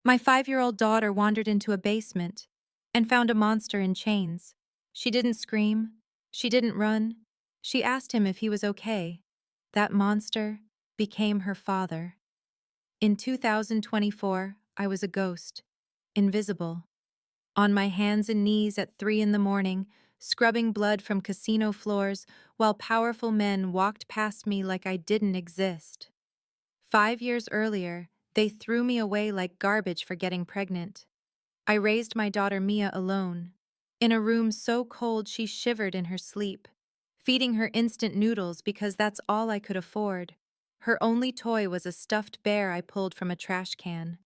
My 5-year-old daughter wandered into a basement and found a monster in chains. She didn't scream. She didn't run. She asked him if he was okay. That monster became her father. In 2024, I was a ghost, invisible, on my hands and knees at 3 in the morning, scrubbing blood from casino floors while powerful men walked past me like I didn't exist. 5 years earlier, they threw me away like garbage for getting pregnant. I raised my daughter Mia alone, in a room so cold she shivered in her sleep, feeding her instant noodles because that's all I could afford. Her only toy was a stuffed bear I pulled from a trash can.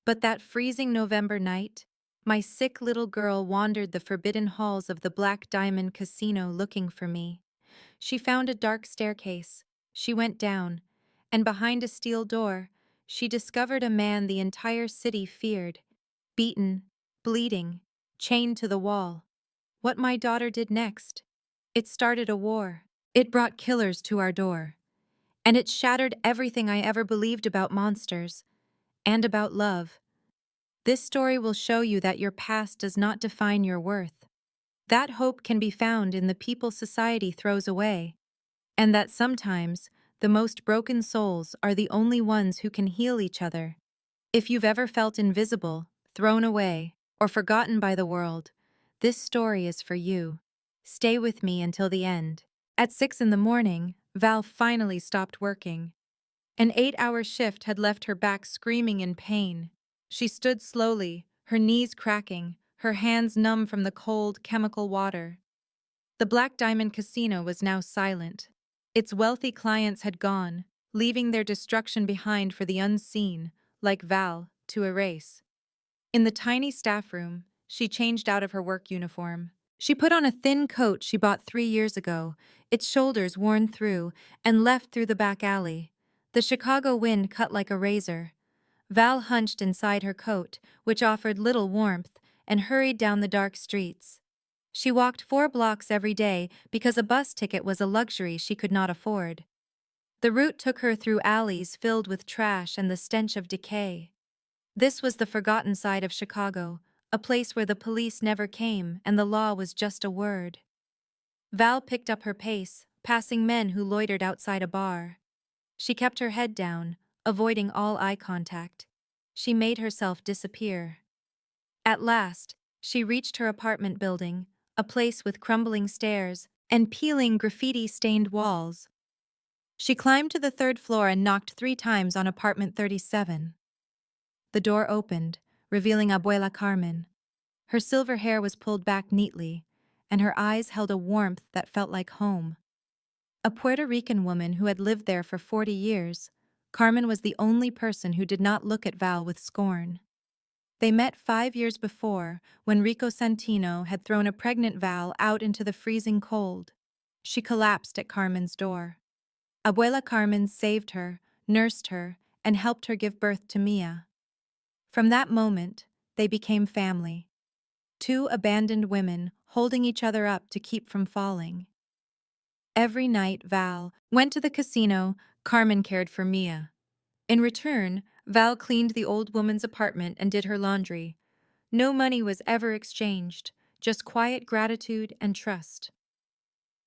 But that freezing November night, my sick little girl wandered the forbidden halls of the Black Diamond Casino looking for me. She found a dark staircase. She went down, and behind a steel door, she discovered a man the entire city feared, beaten, bleeding, chained to the wall. What my daughter did next? It started a war. It brought killers to our door. And it shattered everything I ever believed about monsters and about love. This story will show you that your past does not define your worth. That hope can be found in the people society throws away, and that sometimes the most broken souls are the only ones who can heal each other. If you've ever felt invisible, thrown away, or forgotten by the world, this story is for you. Stay with me until the end. At 6 in the morning, Val finally stopped working. An 8-hour shift had left her back screaming in pain. She stood slowly, her knees cracking, her hands numb from the cold, chemical water. The Black Diamond Casino was now silent. Its wealthy clients had gone, leaving their destruction behind for the unseen, like Val, to erase. In the tiny staff room, she changed out of her work uniform. She put on a thin coat she bought 3 years ago, its shoulders worn through, and left through the back alley. The Chicago wind cut like a razor. Val hunched inside her coat, which offered little warmth, and hurried down the dark streets. She walked 4 blocks every day because a bus ticket was a luxury she could not afford. The route took her through alleys filled with trash and the stench of decay. This was the forgotten side of Chicago, a place where the police never came and the law was just a word. Val picked up her pace, passing men who loitered outside a bar. She kept her head down, avoiding all eye contact. She made herself disappear. At last, she reached her apartment building, a place with crumbling stairs and peeling graffiti-stained walls. She climbed to the 3rd floor and knocked 3 times on apartment 37. The door opened, revealing Abuela Carmen. Her silver hair was pulled back neatly, and her eyes held a warmth that felt like home. A Puerto Rican woman who had lived there for 40 years, Carmen was the only person who did not look at Val with scorn. They met 5 years before, when Rico Santino had thrown a pregnant Val out into the freezing cold. She collapsed at Carmen's door. Abuela Carmen saved her, nursed her, and helped her give birth to Mia. From that moment, they became family. 2 abandoned women holding each other up to keep from falling. Every night Val went to the casino, Carmen cared for Mia. In return, Val cleaned the old woman's apartment and did her laundry. No money was ever exchanged, just quiet gratitude and trust.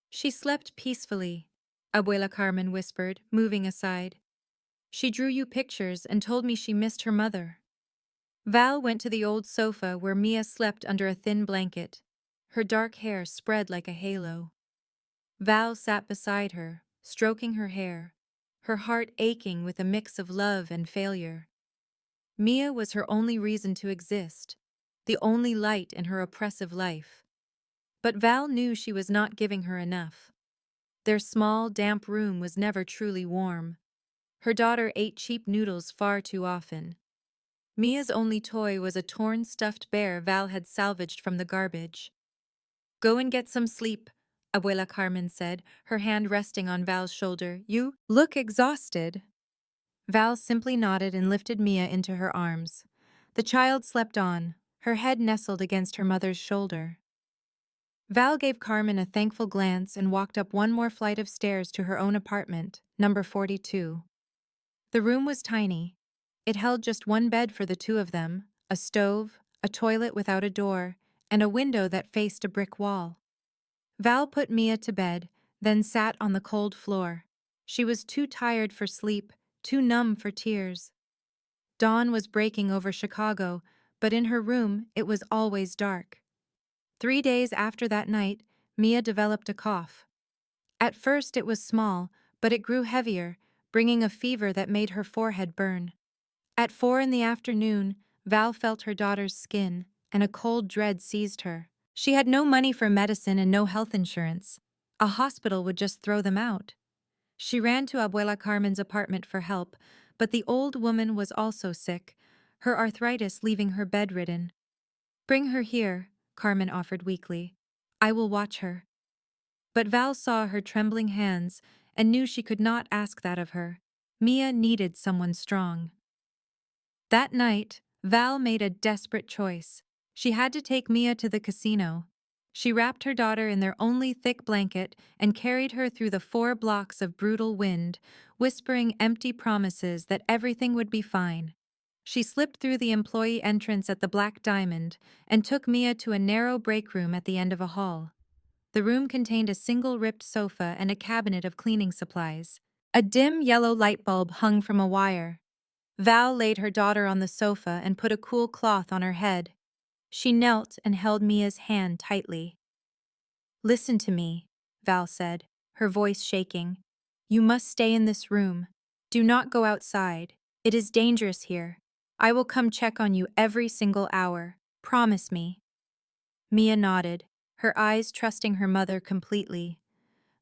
She slept peacefully, Abuela Carmen whispered, moving aside. She drew you pictures and told me she missed her mother. Val went to the old sofa where Mia slept under a thin blanket. Her dark hair spread like a halo. Val sat beside her, stroking her hair, her heart aching with a mix of love and failure. Mia was her only reason to exist, the only light in her oppressive life. But Val knew she was not giving her enough. Their small, damp room was never truly warm. Her daughter ate cheap noodles far too often. Mia's only toy was a torn stuffed bear Val had salvaged from the garbage. Go and get some sleep, Abuela Carmen said, her hand resting on Val's shoulder. You look exhausted. Val simply nodded and lifted Mia into her arms. The child slept on, her head nestled against her mother's shoulder. Val gave Carmen a thankful glance and walked up 1 more flight of stairs to her own apartment, number 42. The room was tiny. It held just one bed for the two of them, a stove, a toilet without a door, and a window that faced a brick wall. Val put Mia to bed, then sat on the cold floor. She was too tired for sleep, too numb for tears. Dawn was breaking over Chicago, but in her room it was always dark. 3 days after that night, Mia developed a cough. At first it was small, but it grew heavier, bringing a fever that made her forehead burn. At 4 in the afternoon, Val felt her daughter's skin, and a cold dread seized her. She had no money for medicine and no health insurance. A hospital would just throw them out. She ran to Abuela Carmen's apartment for help, but the old woman was also sick, her arthritis leaving her bedridden. "Bring her here," Carmen offered weakly. "I will watch her." But Val saw her trembling hands and knew she could not ask that of her. Mia needed someone strong. That night, Val made a desperate choice. She had to take Mia to the casino. She wrapped her daughter in their only thick blanket and carried her through the 4 blocks of brutal wind, whispering empty promises that everything would be fine. She slipped through the employee entrance at the Black Diamond and took Mia to a narrow break room at the end of a hall. The room contained a single ripped sofa and a cabinet of cleaning supplies. A dim yellow light bulb hung from a wire. Val laid her daughter on the sofa and put a cool cloth on her head. She knelt and held Mia's hand tightly. "Listen to me," Val said, her voice shaking. "You must stay in this room. Do not go outside. It is dangerous here. I will come check on you every single hour. Promise me." Mia nodded, her eyes trusting her mother completely.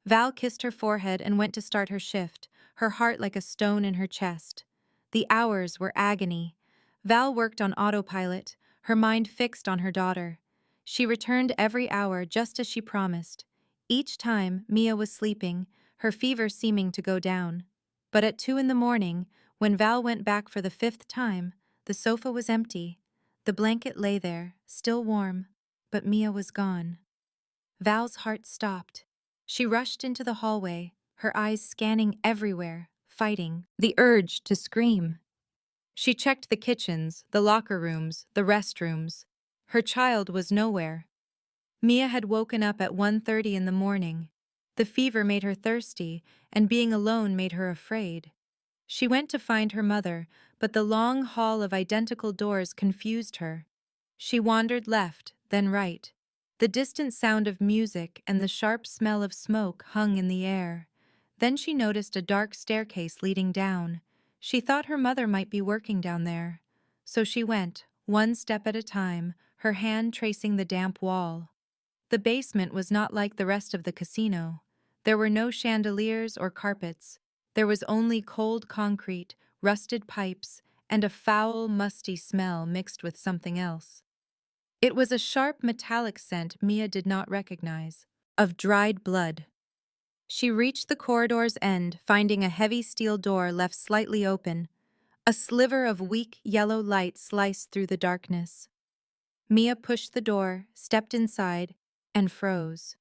Val kissed her forehead and went to start her shift, her heart like a stone in her chest. The hours were agony. Val worked on autopilot, her mind fixed on her daughter. She returned every hour just as she promised. Each time, Mia was sleeping, her fever seeming to go down. But at 2 in the morning, when Val went back for the 5th time, the sofa was empty. The blanket lay there, still warm, but Mia was gone. Val's heart stopped. She rushed into the hallway, her eyes scanning everywhere, fighting the urge to scream. She checked the kitchens, the locker rooms, the restrooms. Her child was nowhere. Mia had woken up at 1:30 in the morning. The fever made her thirsty, and being alone made her afraid. She went to find her mother, but the long hall of identical doors confused her. She wandered left, then right. The distant sound of music and the sharp smell of smoke hung in the air. Then she noticed a dark staircase leading down. She thought her mother might be working down there. So she went, one step at a time, her hand tracing the damp wall. The basement was not like the rest of the casino. There were no chandeliers or carpets. There was only cold concrete, rusted pipes, and a foul, musty smell mixed with something else. It was a sharp metallic scent Mia did not recognize, of dried blood. She reached the corridor's end, finding a heavy steel door left slightly open. A sliver of weak yellow light sliced through the darkness. Mia pushed the door, stepped inside, and froze.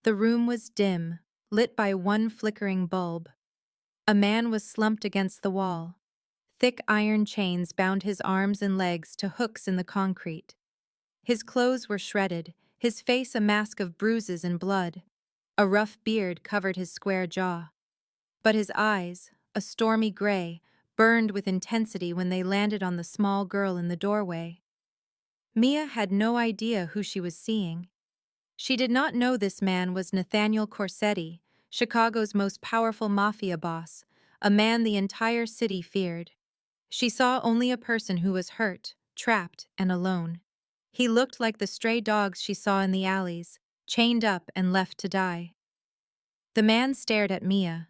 The room was dim, lit by one flickering bulb. A man was slumped against the wall. Thick iron chains bound his arms and legs to hooks in the concrete. His clothes were shredded, his face a mask of bruises and blood. A rough beard covered his square jaw. But his eyes, a stormy gray, burned with intensity when they landed on the small girl in the doorway. Mia had no idea who she was seeing. She did not know this man was Nathaniel Corsetti, Chicago's most powerful mafia boss, a man the entire city feared. She saw only a person who was hurt, trapped, and alone. He looked like the stray dogs she saw in the alleys, chained up and left to die. The man stared at Mia.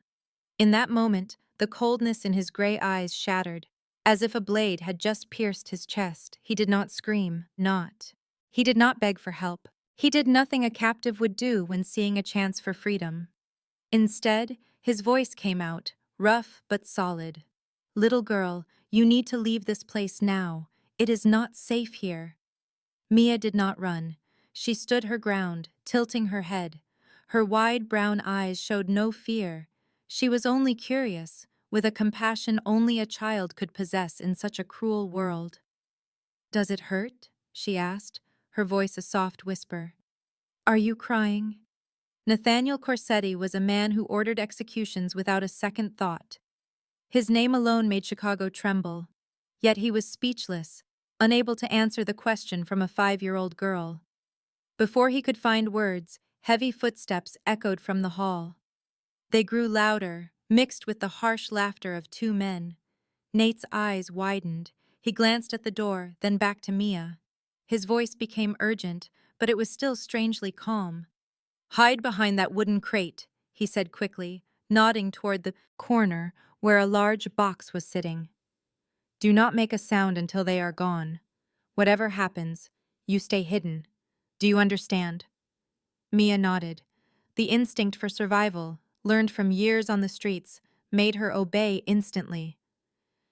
In that moment, the coldness in his gray eyes shattered. As if a blade had just pierced his chest, he did not scream, not. He did not beg for help. He did nothing a captive would do when seeing a chance for freedom. Instead, his voice came out, rough but solid. "Little girl, you need to leave this place now. It is not safe here." Mia did not run. She stood her ground, tilting her head. Her wide brown eyes showed no fear. She was only curious. with a compassion only a child could possess in such a cruel world. "Does it hurt?" she asked, her voice a soft whisper. "Are you crying?" Nathaniel Corsetti was a man who ordered executions without a second thought. His name alone made Chicago tremble. Yet he was speechless, unable to answer the question from a 5-year-old girl. Before he could find words, heavy footsteps echoed from the hall. They grew louder, mixed with the harsh laughter of 2 men. Nate's eyes widened. He glanced at the door, then back to Mia. His voice became urgent, but it was still strangely calm. "Hide behind that wooden crate," he said quickly, nodding toward the corner where a large box was sitting. "Do not make a sound until they are gone. Whatever happens, you stay hidden. Do you understand?" Mia nodded. The instinct for survival, learned from years on the streets, made her obey instantly.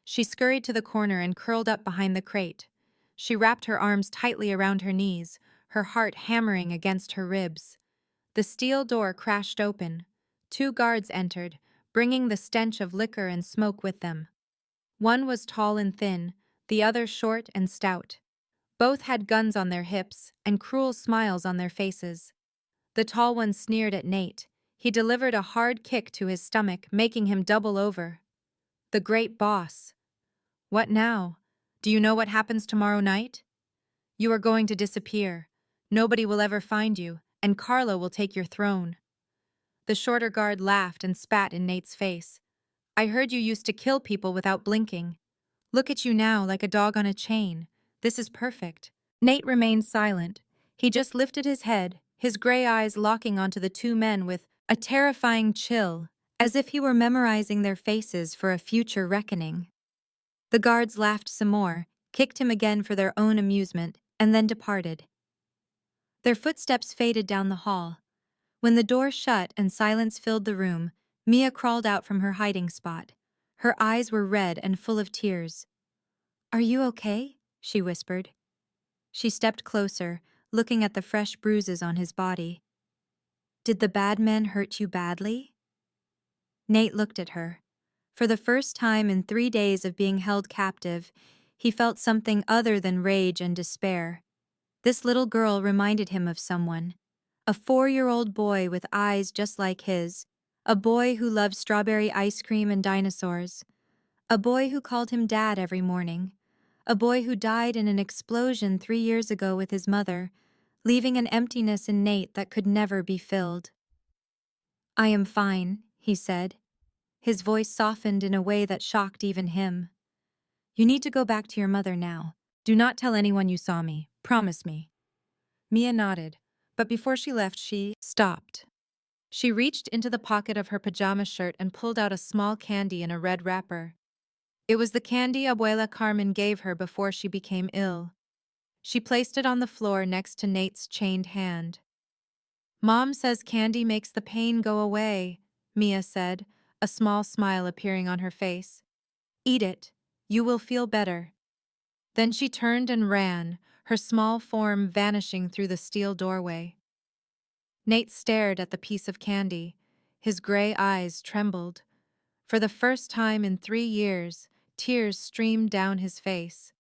She scurried to the corner and curled up behind the crate. She wrapped her arms tightly around her knees, her heart hammering against her ribs. The steel door crashed open. 2 guards entered, bringing the stench of liquor and smoke with them. One was tall and thin, the other short and stout. Both had guns on their hips and cruel smiles on their faces. The tall one sneered at Nate. He delivered a hard kick to his stomach, making him double over. "The great boss. What now? Do you know what happens tomorrow night? You are going to disappear. Nobody will ever find you, and Carlo will take your throne." The shorter guard laughed and spat in Nate's face. "I heard you used to kill people without blinking. Look at you now, like a dog on a chain. This is perfect." Nate remained silent. He just lifted his head, his gray eyes locking onto the 2 men with a terrifying chill, as if he were memorizing their faces for a future reckoning. The guards laughed some more, kicked him again for their own amusement, and then departed. Their footsteps faded down the hall. When the door shut and silence filled the room, Mia crawled out from her hiding spot. Her eyes were red and full of tears. "Are you okay?" she whispered. She stepped closer, looking at the fresh bruises on his body. "Did the bad men hurt you badly?" Nate looked at her. For the first time in 3 days of being held captive, he felt something other than rage and despair. This little girl reminded him of someone. A 4-year-old boy with eyes just like his. A boy who loved strawberry ice cream and dinosaurs. A boy who called him Dad every morning. A boy who died in an explosion 3 years ago with his mother, leaving an emptiness in Nate that could never be filled. "I am fine," he said. His voice softened in a way that shocked even him. "You need to go back to your mother now. Do not tell anyone you saw me. Promise me." Mia nodded, but before she left, she stopped. She reached into the pocket of her pajama shirt and pulled out a small candy in a red wrapper. It was the candy Abuela Carmen gave her before she became ill. She placed it on the floor next to Nate's chained hand. "Mom says candy makes the pain go away," Mia said, a small smile appearing on her face. "Eat it. You will feel better." Then she turned and ran, her small form vanishing through the steel doorway. Nate stared at the piece of candy. His gray eyes trembled. For the first time in 3 years, tears streamed down his face.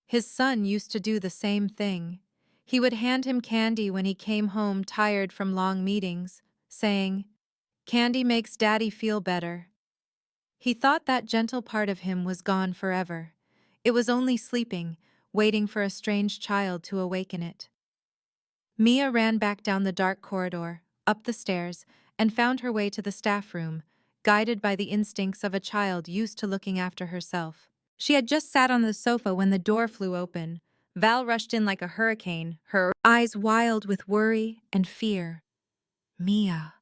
His son used to do the same thing. He would hand him candy when he came home tired from long meetings, saying, "Candy makes Daddy feel better." He thought that gentle part of him was gone forever. It was only sleeping, waiting for a strange child to awaken it. Mia ran back down the dark corridor, up the stairs, and found her way to the staff room, guided by the instincts of a child used to looking after herself. She had just sat on the sofa when the door flew open. Val rushed in like a hurricane, her eyes wild with worry and fear. "Mia."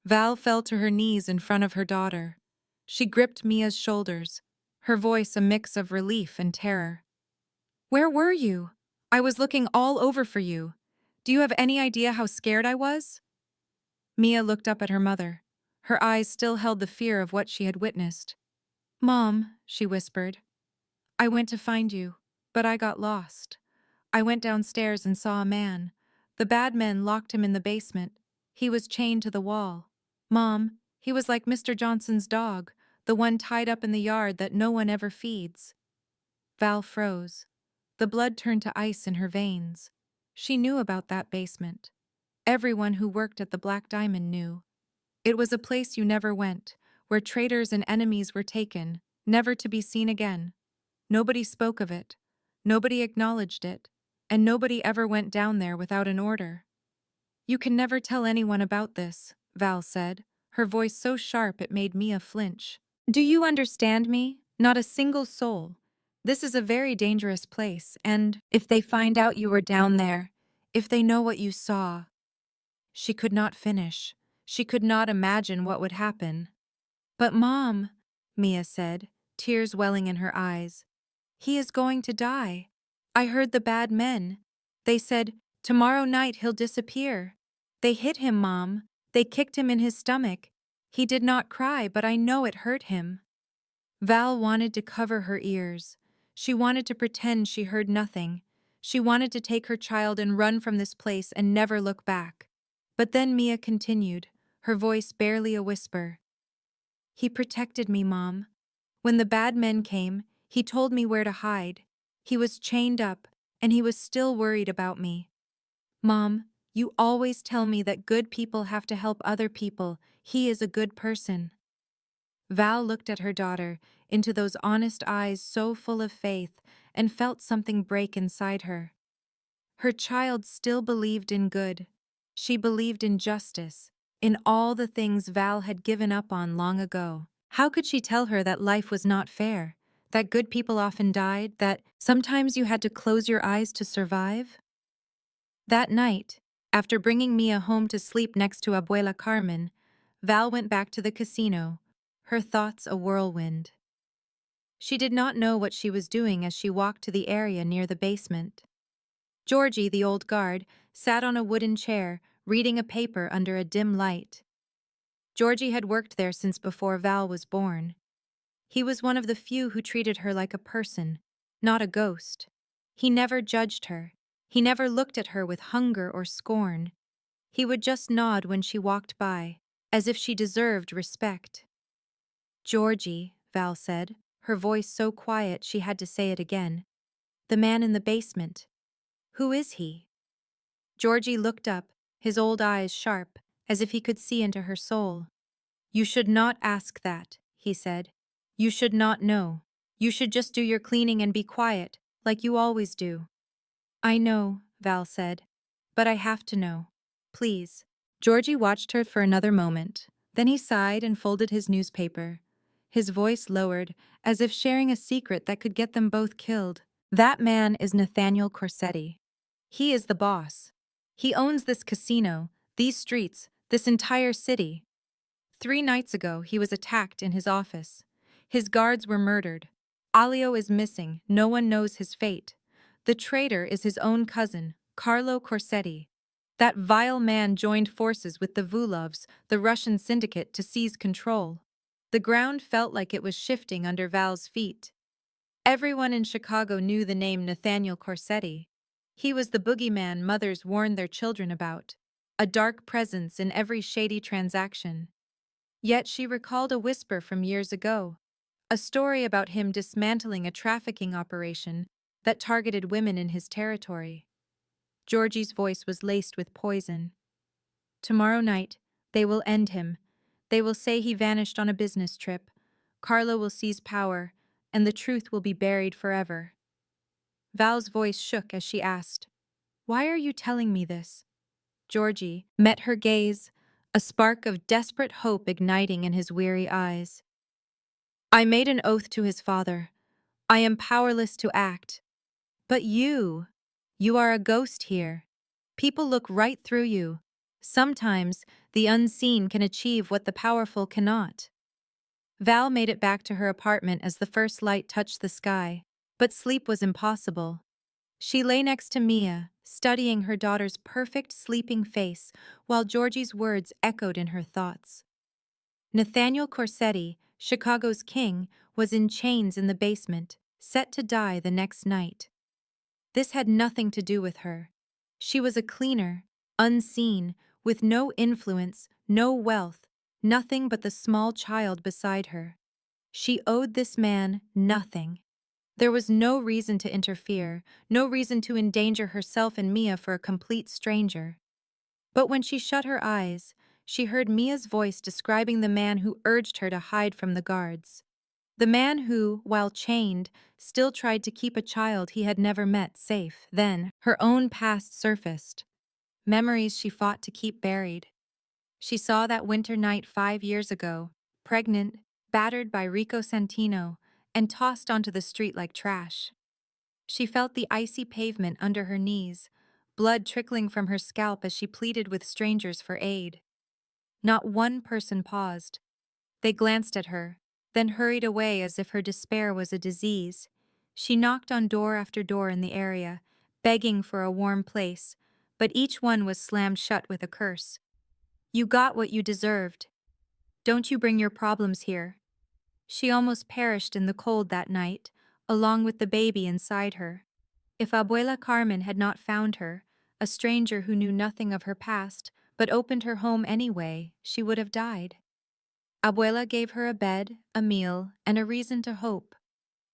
Val fell to her knees in front of her daughter. She gripped Mia's shoulders, her voice a mix of relief and terror. "Where were you? I was looking all over for you. Do you have any idea how scared I was?" Mia looked up at her mother. Her eyes still held the fear of what she had witnessed. "Mom," she whispered, "I went to find you, but I got lost. I went downstairs and saw a man. The bad men locked him in the basement. He was chained to the wall. Mom, he was like Mr. Johnson's dog, the one tied up in the yard that no one ever feeds. Val froze. The blood turned to ice in her veins. She knew about that basement. Everyone who worked at the Black Diamond knew. It was a place you never went, where traitors and enemies were taken, never to be seen again. Nobody spoke of it. Nobody acknowledged it. And nobody ever went down there without an order. You can never tell anyone about this, Val said, her voice so sharp it made Mia flinch. Do you understand me? Not a single soul. This is a very dangerous place, and if they find out you were down there, if they know what you saw. She could not finish. She could not imagine what would happen. But Mom, Mia said, tears welling in her eyes. He is going to die. I heard the bad men. They said, tomorrow night he'll disappear. They hit him, Mom. They kicked him in his stomach. He did not cry, but I know it hurt him. Val wanted to cover her ears. She wanted to pretend she heard nothing. She wanted to take her child and run from this place and never look back. But then Mia continued, her voice barely a whisper. He protected me, Mom. When the bad men came, he told me where to hide. He was chained up, and he was still worried about me. Mom, you always tell me that good people have to help other people. He is a good person. Val looked at her daughter, into those honest eyes so full of faith, and felt something break inside her. Her child still believed in good. She believed in justice, in all the things Val had given up on long ago. How could she tell her that life was not fair, that good people often died, that sometimes you had to close your eyes to survive? That night, after bringing Mia home to sleep next to Abuela Carmen, Val went back to the casino, her thoughts a whirlwind. She did not know what she was doing as she walked to the area near the basement. Georgie, the old guard, sat on a wooden chair, reading a paper under a dim light. Georgie had worked there since before Val was born. He was one of the few who treated her like a person, not a ghost. He never judged her. He never looked at her with hunger or scorn. He would just nod when she walked by, as if she deserved respect. Georgie, Val said, her voice so quiet she had to say it again. The man in the basement. Who is he? Georgie looked up, his old eyes sharp, as if he could see into her soul. You should not ask that, he said. You should not know. You should just do your cleaning and be quiet, like you always do. I know, Val said, but I have to know. Please. Georgie watched her for another moment. Then he sighed and folded his newspaper. His voice lowered, as if sharing a secret that could get them both killed. That man is Nathaniel Corsetti. He is the boss. He owns this casino, these streets, this entire city. 3 nights ago, he was attacked in his office. His guards were murdered. Alio is missing. No one knows his fate. The traitor is his own cousin, Carlo Corsetti. That vile man joined forces with the Vulovs, the Russian syndicate, to seize control. The ground felt like it was shifting under Val's feet. Everyone in Chicago knew the name Nathaniel Corsetti. He was the boogeyman mothers warned their children about, a dark presence in every shady transaction. Yet she recalled a whisper from years ago, a story about him dismantling a trafficking operation that targeted women in his territory. Georgie's voice was laced with poison. Tomorrow night, they will end him. They will say he vanished on a business trip. Carlo will seize power, and the truth will be buried forever. Val's voice shook as she asked, Why are you telling me this? Georgie met her gaze, a spark of desperate hope igniting in his weary eyes. I made an oath to his father. I am powerless to act. But you are a ghost here. People look right through you. Sometimes the unseen can achieve what the powerful cannot. Val made it back to her apartment as the first light touched the sky, but sleep was impossible. She lay next to Mia, studying her daughter's perfect sleeping face while Georgie's words echoed in her thoughts. Nathaniel Corsetti, Chicago's king, was in chains in the basement, set to die the next night. This had nothing to do with her. She was a cleaner, unseen, with no influence, no wealth, nothing but the small child beside her. She owed this man nothing. There was no reason to interfere, no reason to endanger herself and Mia for a complete stranger. But when she shut her eyes, she heard Mia's voice describing the man who urged her to hide from the guards. The man who, while chained, still tried to keep a child he had never met safe. Then, her own past surfaced. Memories she fought to keep buried. She saw that winter night 5 years ago, pregnant, battered by Rico Santino, and tossed onto the street like trash. She felt the icy pavement under her knees, blood trickling from her scalp as she pleaded with strangers for aid. Not one person paused. They glanced at her, then hurried away as if her despair was a disease. She knocked on door after door in the area, begging for a warm place, but each one was slammed shut with a curse. "You got what you deserved. Don't you bring your problems here." She almost perished in the cold that night, along with the baby inside her. If Abuela Carmen had not found her, a stranger who knew nothing of her past, but opened her home anyway, she would have died. Abuela gave her a bed, a meal, and a reason to hope.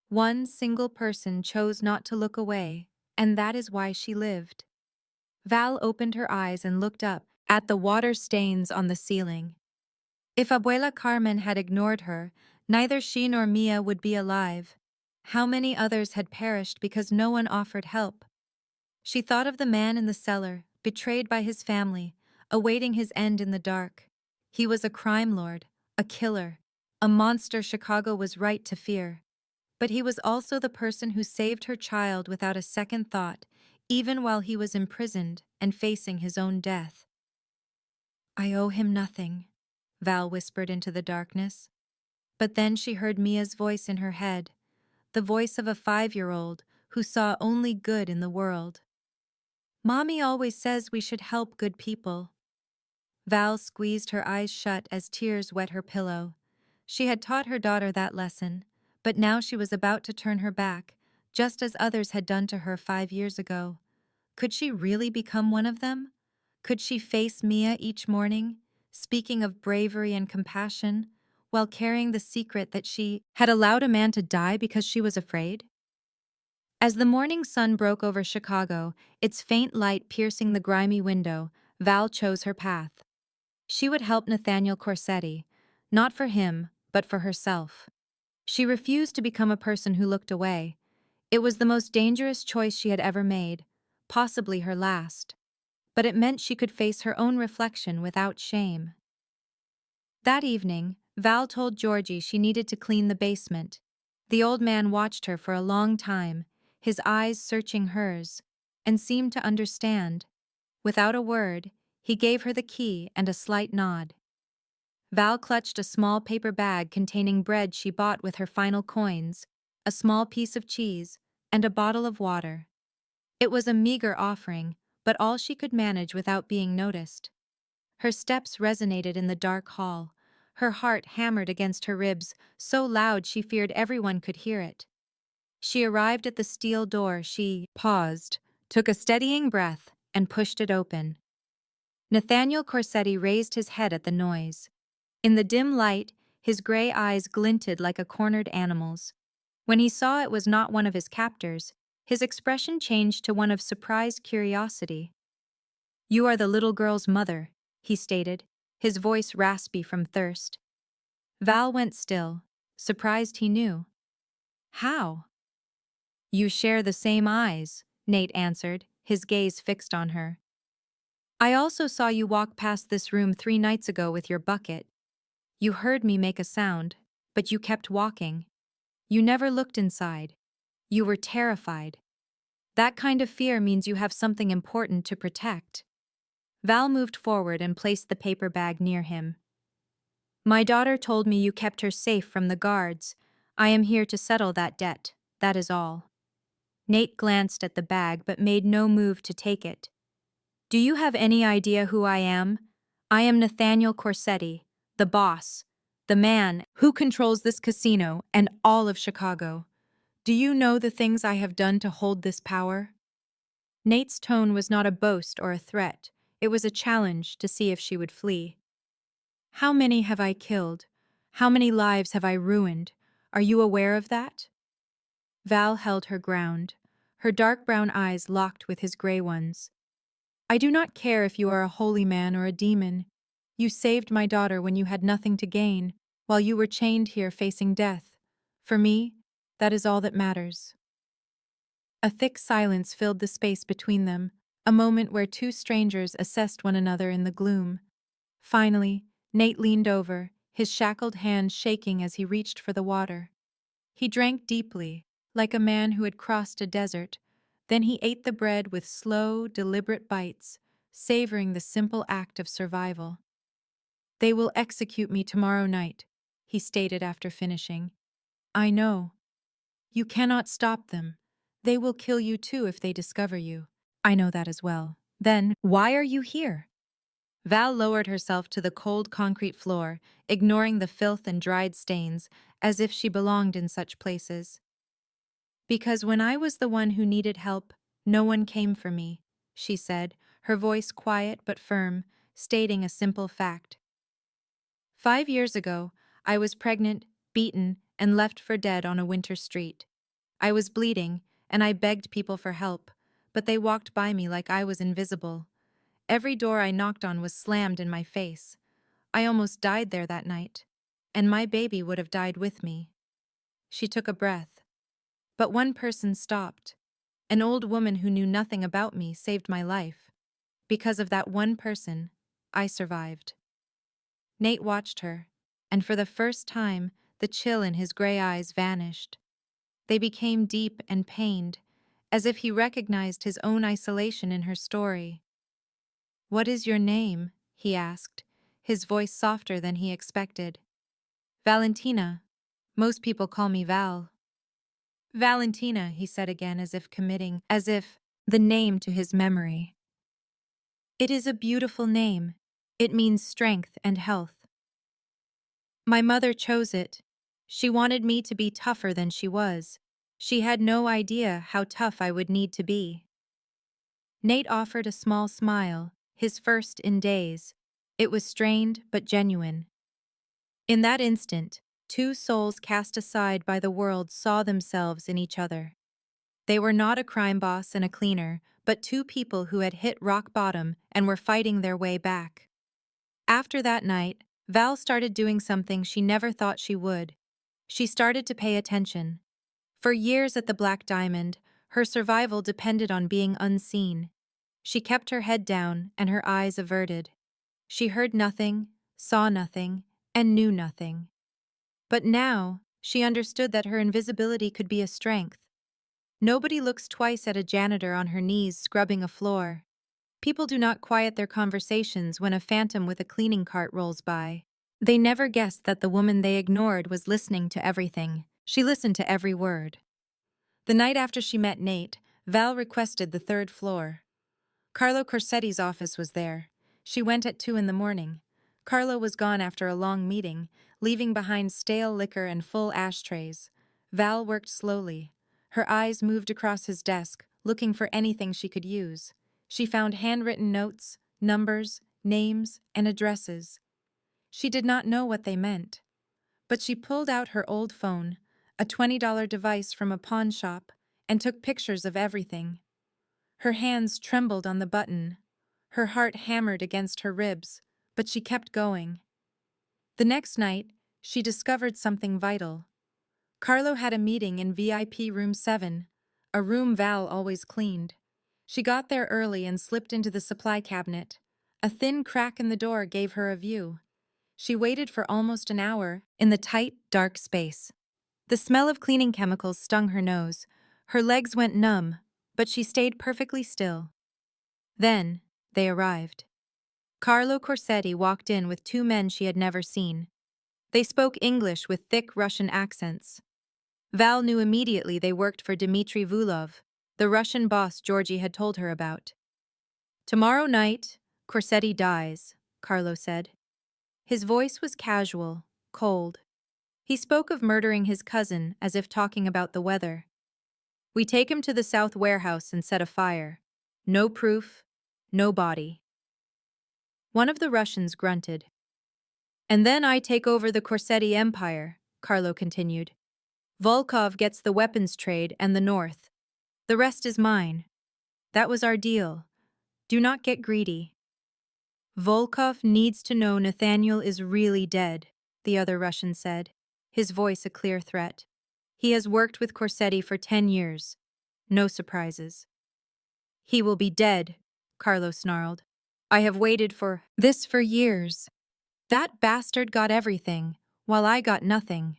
One single person chose not to look away, and that is why she lived. Val opened her eyes and looked up at the water stains on the ceiling. If Abuela Carmen had ignored her, neither she nor Mia would be alive. How many others had perished because no one offered help? She thought of the man in the cellar, betrayed by his family, awaiting his end in the dark. He was a crime lord, a killer, a monster Chicago was right to fear. But he was also the person who saved her child without a second thought, even while he was imprisoned and facing his own death. "I owe him nothing," Val whispered into the darkness. But then she heard Mia's voice in her head, the voice of a 5-year-old who saw only good in the world. "Mommy always says we should help good people." Val squeezed her eyes shut as tears wet her pillow. She had taught her daughter that lesson, but now she was about to turn her back, just as others had done to her 5 years ago. Could she really become one of them? Could she face Mia each morning, speaking of bravery and compassion, while carrying the secret that she had allowed a man to die because she was afraid? As the morning sun broke over Chicago, its faint light piercing the grimy window, Val chose her path. She would help Nathaniel Corsetti, not for him, but for herself. She refused to become a person who looked away. It was the most dangerous choice she had ever made, possibly her last. But it meant she could face her own reflection without shame. That evening, Val told Georgie she needed to clean the basement. The old man watched her for a long time, his eyes searching hers, and seemed to understand. Without a word, he gave her the key and a slight nod. Val clutched a small paper bag containing bread she bought with her final coins, a small piece of cheese, and a bottle of water. It was a meager offering, but all she could manage without being noticed. Her steps resonated in the dark hall. Her heart hammered against her ribs, so loud she feared everyone could hear it. She arrived at the steel door. She paused, took a steadying breath, and pushed it open. Nathaniel Corsetti raised his head at the noise. In the dim light, his gray eyes glinted like a cornered animal's. When he saw it was not one of his captors, his expression changed to one of surprised curiosity. "You are the little girl's mother," he stated, his voice raspy from thirst. Val went still, surprised he knew. "How?" "You share the same eyes," Nate answered, his gaze fixed on her. "I also saw you walk past this room 3 nights ago with your bucket. You heard me make a sound, but you kept walking. You never looked inside. You were terrified. That kind of fear means you have something important to protect." Val moved forward and placed the paper bag near him. "My daughter told me you kept her safe from the guards. I am here to settle that debt, that is all." Nate glanced at the bag but made no move to take it. "Do you have any idea who I am? I am Nathaniel Corsetti, the boss, the man who controls this casino and all of Chicago. Do you know the things I have done to hold this power?" Nate's tone was not a boast or a threat. It was a challenge to see if she would flee. "How many have I killed? How many lives have I ruined? Are you aware of that? Val held her ground, her dark brown eyes locked with his gray ones. I do not care if you are a holy man or a demon. You saved my daughter when you had nothing to gain, while you were chained here facing death. For me, that is all that matters. A thick silence filled the space between them, a moment where two strangers assessed one another in the gloom. Finally, Nate leaned over, his shackled hand shaking as he reached for the water. He drank deeply, like a man who had crossed a desert. Then he ate the bread with slow, deliberate bites, savoring the simple act of survival. They will execute me tomorrow night, he stated after finishing. I know. You cannot stop them. They will kill you too if they discover you. I know that as well. Then, why are you here? Val lowered herself to the cold concrete floor, ignoring the filth and dried stains, as if she belonged in such places. Because when I was the one who needed help, no one came for me, she said, her voice quiet but firm, stating a simple fact. 5 years ago, I was pregnant, beaten, and left for dead on a winter street. I was bleeding, and I begged people for help, but they walked by me like I was invisible. Every door I knocked on was slammed in my face. I almost died there that night, and my baby would have died with me. She took a breath. But one person stopped. An old woman who knew nothing about me saved my life. Because of that one person, I survived. Nate watched her, and for the first time, the chill in his gray eyes vanished. They became deep and pained, as if he recognized his own isolation in her story. What is your name? He asked, his voice softer than he expected. Valentina. Most people call me Val. Valentina, he said again as if the name to his memory. It is a beautiful name. It means strength and health. My mother chose it. She wanted me to be tougher than she was. She had no idea how tough I would need to be. Nate offered a small smile, his first in days. It was strained but genuine. In that instant, two souls cast aside by the world saw themselves in each other. They were not a crime boss and a cleaner, but two people who had hit rock bottom and were fighting their way back. After that night, Val started doing something she never thought she would. She started to pay attention. For years at the Black Diamond, her survival depended on being unseen. She kept her head down and her eyes averted. She heard nothing, saw nothing, and knew nothing. But now, she understood that her invisibility could be a strength. Nobody looks twice at a janitor on her knees scrubbing a floor. People do not quiet their conversations when a phantom with a cleaning cart rolls by. They never guessed that the woman they ignored was listening to everything. She listened to every word. The night after she met Nate, Val requested the third floor. Carlo Corsetti's office was there. She went at 2 a.m. Carlo was gone after a long meeting, leaving behind stale liquor and full ashtrays. Val worked slowly. Her eyes moved across his desk, looking for anything she could use. She found handwritten notes, numbers, names, and addresses. She did not know what they meant. But she pulled out her old phone, a $20 device from a pawn shop, and took pictures of everything. Her hands trembled on the button. Her heart hammered against her ribs, but she kept going. The next night, she discovered something vital. Carlo had a meeting in VIP room 7, a room Val always cleaned. She got there early and slipped into the supply cabinet. A thin crack in the door gave her a view. She waited for almost an hour in the tight, dark space. The smell of cleaning chemicals stung her nose. Her legs went numb, but she stayed perfectly still. Then, they arrived. Carlo Corsetti walked in with two men she had never seen. They spoke English with thick Russian accents. Val knew immediately they worked for Dmitry Vulov, the Russian boss Georgie had told her about. Tomorrow night, Corsetti dies, Carlo said. His voice was casual, cold. He spoke of murdering his cousin as if talking about the weather. We take him to the South Warehouse and set a fire. No proof, no body. One of the Russians grunted. And then I take over the Corsetti Empire, Carlo continued. Volkov gets the weapons trade and the North. The rest is mine. That was our deal. Do not get greedy. Volkov needs to know Nathaniel is really dead, the other Russian said, his voice a clear threat. He has worked with Corsetti for 10 years. No surprises. He will be dead, Carlo snarled. I have waited for this for years. That bastard got everything, while I got nothing.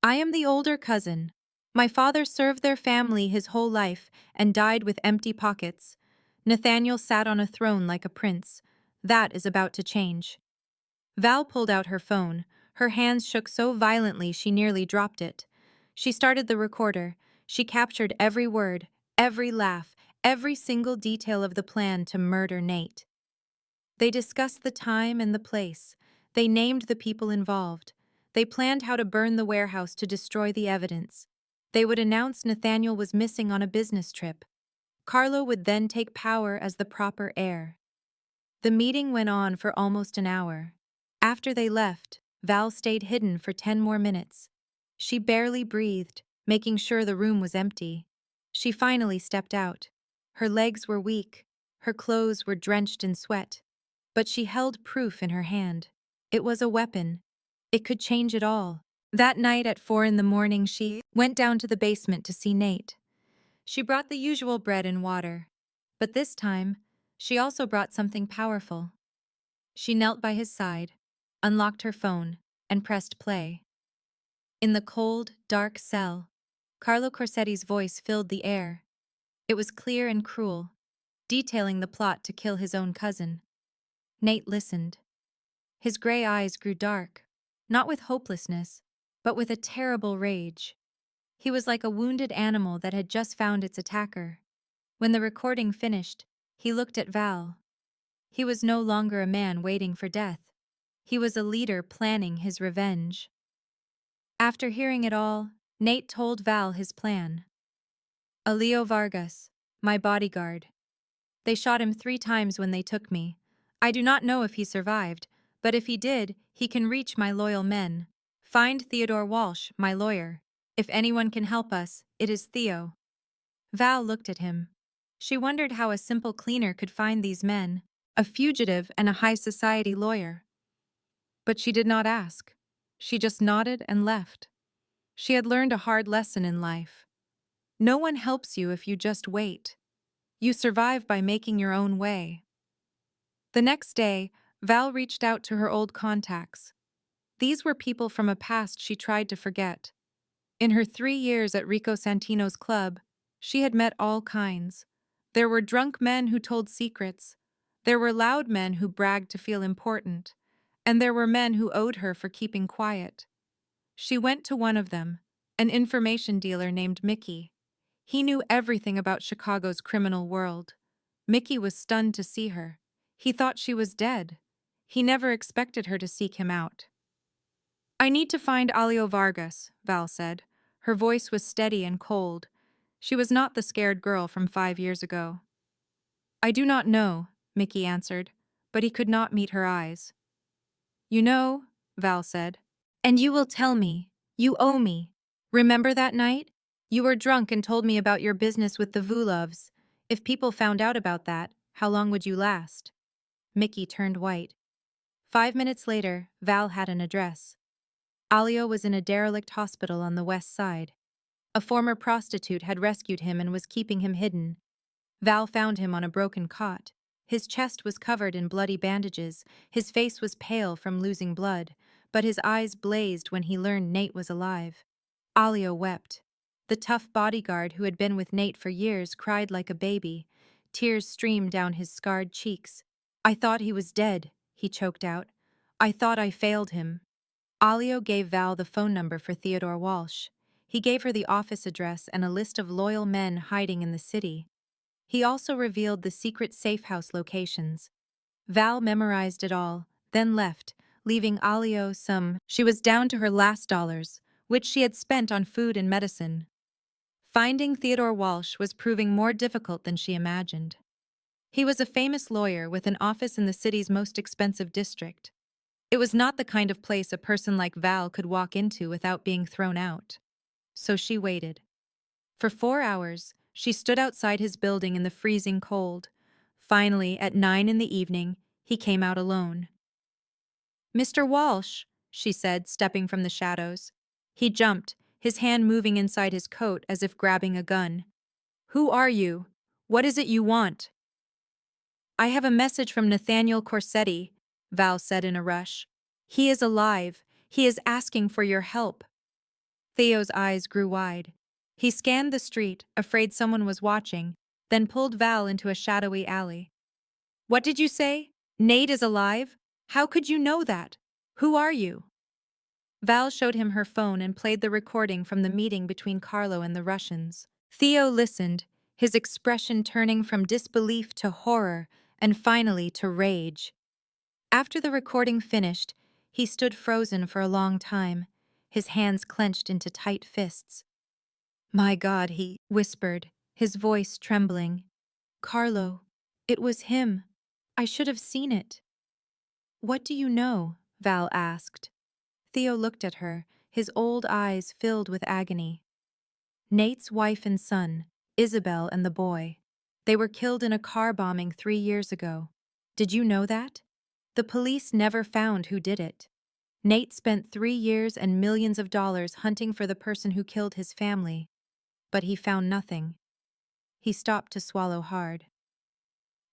I am the older cousin. My father served their family his whole life and died with empty pockets. Nathaniel sat on a throne like a prince. That is about to change. Val pulled out her phone. Her hands shook so violently she nearly dropped it. She started the recorder. She captured every word, every laugh, every single detail of the plan to murder Nate. They discussed the time and the place. They named the people involved. They planned how to burn the warehouse to destroy the evidence. They would announce Nathaniel was missing on a business trip. Carlo would then take power as the proper heir. The meeting went on for almost an hour. After they left, Val stayed hidden for 10 more minutes. She barely breathed, making sure the room was empty. She finally stepped out. Her legs were weak. Her clothes were drenched in sweat. But she held proof in her hand. It was a weapon. It could change it all. That night at 4 in the morning, she went down to the basement to see Nate. She brought the usual bread and water. But this time, she also brought something powerful. She knelt by his side, unlocked her phone, and pressed play. In the cold, dark cell, Carlo Corsetti's voice filled the air. It was clear and cruel, detailing the plot to kill his own cousin. Nate listened. His gray eyes grew dark, not with hopelessness, but with a terrible rage. He was like a wounded animal that had just found its attacker. When the recording finished, he looked at Val. He was no longer a man waiting for death. He was a leader planning his revenge. After hearing it all, Nate told Val his plan. Alio Vargas, my bodyguard. They shot him 3 times when they took me. I do not know if he survived, but if he did, he can reach my loyal men. Find Theodore Walsh, my lawyer. If anyone can help us, it is Theo. Val looked at him. She wondered how a simple cleaner could find these men, a fugitive and a high society lawyer. But she did not ask. She just nodded and left. She had learned a hard lesson in life. No one helps you if you just wait. You survive by making your own way. The next day, Val reached out to her old contacts. These were people from a past she tried to forget. In her 3 years at Rico Santino's club, she had met all kinds. There were drunk men who told secrets. There were loud men who bragged to feel important. And there were men who owed her for keeping quiet. She went to one of them, an information dealer named Mickey. He knew everything about Chicago's criminal world. Mickey was stunned to see her. He thought she was dead. He never expected her to seek him out. I need to find Alio Vargas, Val said. Her voice was steady and cold. She was not the scared girl from 5 years ago. I do not know, Mickey answered, but he could not meet her eyes. You know, Val said, and you will tell me. You owe me. Remember that night? You were drunk and told me about your business with the Vulovs. If people found out about that, how long would you last? Mickey turned white. 5 minutes later, Val had an address. Alio was in a derelict hospital on the west side. A former prostitute had rescued him and was keeping him hidden. Val found him on a broken cot. His chest was covered in bloody bandages, his face was pale from losing blood, but his eyes blazed when he learned Nate was alive. Alio wept. The tough bodyguard who had been with Nate for years cried like a baby. Tears streamed down his scarred cheeks. I thought he was dead, he choked out. I thought I failed him. Alio gave Val the phone number for Theodore Walsh. He gave her the office address and a list of loyal men hiding in the city. He also revealed the secret safe house locations. Val memorized it all, then left, leaving Alio some. She was down to her last dollars, which she had spent on food and medicine. Finding Theodore Walsh was proving more difficult than she imagined. He was a famous lawyer with an office in the city's most expensive district. It was not the kind of place a person like Val could walk into without being thrown out. So she waited. For 4 hours, she stood outside his building in the freezing cold. Finally, at 9 in the evening, he came out alone. "Mr. Walsh," she said, stepping from the shadows. He jumped, his hand moving inside his coat as if grabbing a gun. "Who are you? What is it you want?" "I have a message from Nathaniel Corsetti," Val said in a rush. "He is alive. He is asking for your help." Theo's eyes grew wide. He scanned the street, afraid someone was watching, then pulled Val into a shadowy alley. "What did you say? Nate is alive? How could you know that? Who are you?" Val showed him her phone and played the recording from the meeting between Carlo and the Russians. Theo listened, his expression turning from disbelief to horror and finally to rage. After the recording finished, he stood frozen for a long time, his hands clenched into tight fists. "My God," he whispered, his voice trembling. "Carlo, it was him. I should have seen it." "What do you know?" Val asked. Theo looked at her, his old eyes filled with agony. "Nate's wife and son, Isabel and the boy. They were killed in a car bombing 3 years ago. Did you know that? The police never found who did it. Nate spent 3 years and millions of dollars hunting for the person who killed his family, but he found nothing." He stopped to swallow hard.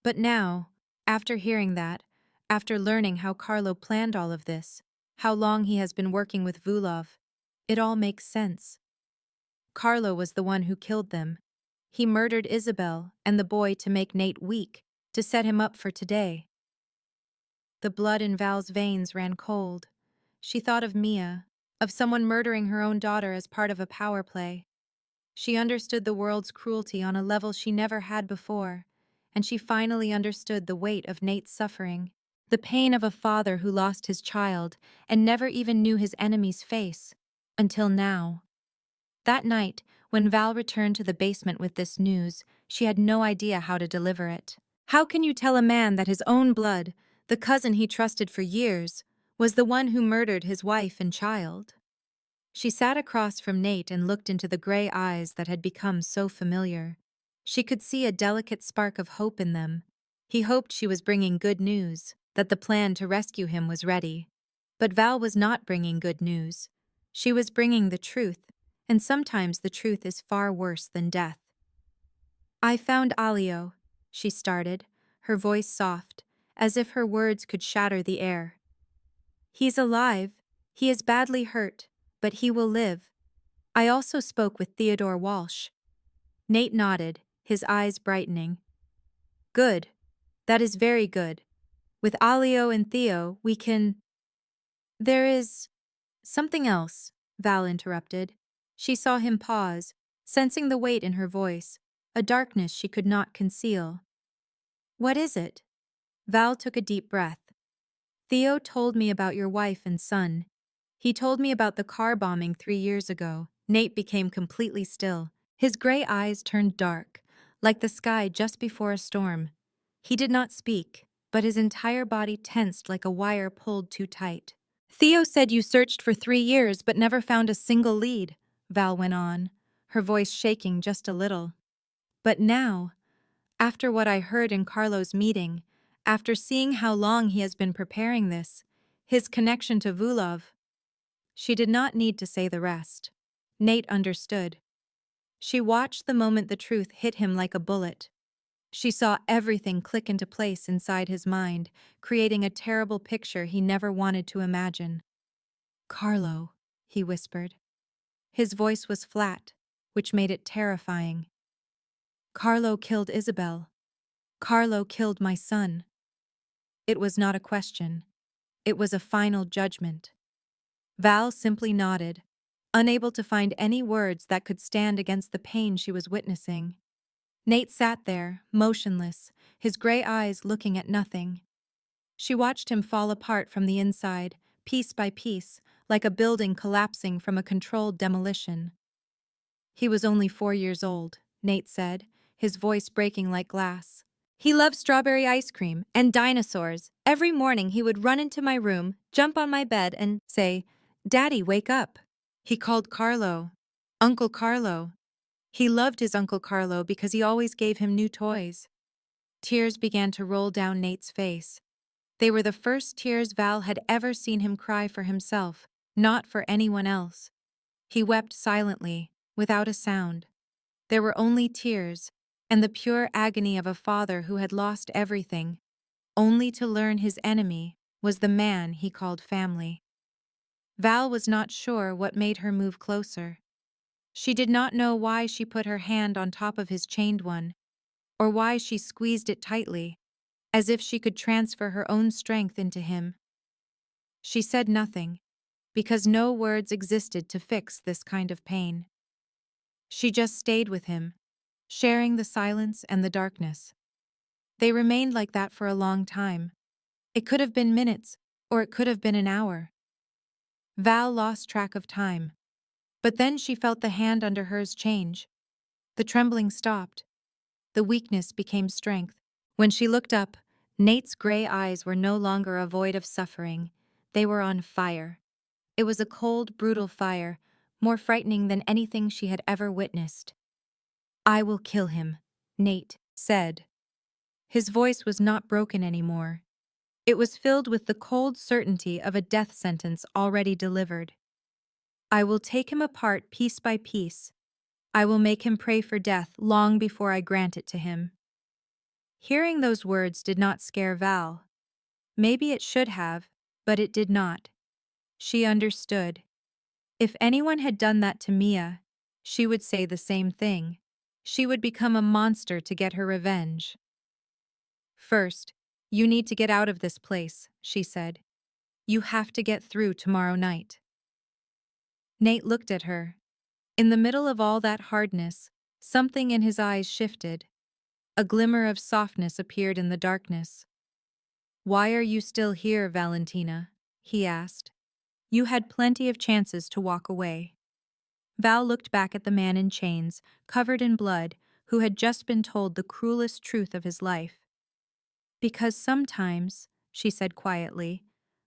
But now, after hearing that, after learning how Carlo planned all of this, how long he has been working with Vulov, it all makes sense. Carlo was the one who killed them. He murdered Isabel and the boy to make Nate weak, to set him up for today. The blood in Val's veins ran cold. She thought of Mia, of someone murdering her own daughter as part of a power play. She understood the world's cruelty on a level she never had before, and she finally understood the weight of Nate's suffering, the pain of a father who lost his child and never even knew his enemy's face, until now. That night, when Val returned to the basement with this news, she had no idea how to deliver it. How can you tell a man that his own blood, the cousin he trusted for years, was the one who murdered his wife and child? She sat across from Nate and looked into the gray eyes that had become so familiar. She could see a delicate spark of hope in them. He hoped she was bringing good news, that the plan to rescue him was ready. But Val was not bringing good news. She was bringing the truth, and sometimes the truth is far worse than death. "I found Alio," she started, her voice soft, as if her words could shatter the air. "He's alive. He is badly hurt, but he will live. I also spoke with Theodore Walsh." Nate nodded, his eyes brightening. "Good. That is very good. With Alio and Theo, we can—" "There is something else," Val interrupted. She saw him pause, sensing the weight in her voice, a darkness she could not conceal. "What is it?" Val took a deep breath. "Theo told me about your wife and son. He told me about the car bombing 3 years ago." Nate became completely still. His gray eyes turned dark, like the sky just before a storm. He did not speak, but his entire body tensed like a wire pulled too tight. "Theo said you searched for 3 years but never found a single lead," Val went on, her voice shaking just a little. "But now, after what I heard in Carlo's meeting, after seeing how long he has been preparing this, his connection to Vulov—" She did not need to say the rest. Nate understood. She watched the moment the truth hit him like a bullet. She saw everything click into place inside his mind, creating a terrible picture he never wanted to imagine. "Carlo," he whispered. His voice was flat, which made it terrifying. "Carlo killed Isabel. Carlo killed my son." It was not a question. It was a final judgment. Val simply nodded, unable to find any words that could stand against the pain she was witnessing. Nate sat there, motionless, his gray eyes looking at nothing. She watched him fall apart from the inside, piece by piece, like a building collapsing from a controlled demolition. "He was only 4 years old," Nate said, his voice breaking like glass. "He loved strawberry ice cream and dinosaurs. Every morning he would run into my room, jump on my bed and say, 'Daddy, wake up.' He called Carlo. Uncle Carlo. He loved his Uncle Carlo because he always gave him new toys. Tears began to roll down Nate's face. They were the first tears Val had ever seen him cry for himself, not for anyone else. He wept silently, without a sound. There were only tears, and the pure agony of a father who had lost everything, only to learn his enemy was the man he called family. Val was not sure what made her move closer. She did not know why she put her hand on top of his chained one, or why she squeezed it tightly, as if she could transfer her own strength into him. She said nothing, because no words existed to fix this kind of pain. She just stayed with him, sharing the silence and the darkness. They remained like that for a long time. It could have been minutes, or it could have been an hour. Val lost track of time. But then she felt the hand under hers change. The trembling stopped. The weakness became strength. When she looked up, Nate's gray eyes were no longer a void of suffering. They were on fire. It was a cold, brutal fire, more frightening than anything she had ever witnessed. "I will kill him," Nate said. His voice was not broken anymore. It was filled with the cold certainty of a death sentence already delivered. "I will take him apart piece by piece. I will make him pray for death long before I grant it to him." Hearing those words did not scare Val. Maybe it should have, but it did not. She understood. If anyone had done that to Mia, she would say the same thing. She would become a monster to get her revenge. "First, you need to get out of this place," she said. "You have to get through tomorrow night." Nate looked at her. In the middle of all that hardness, something in his eyes shifted. A glimmer of softness appeared in the darkness. "Why are you still here, Valentina?" he asked. "You had plenty of chances to walk away." Val looked back at the man in chains, covered in blood, who had just been told the cruelest truth of his life. "Because sometimes," she said quietly,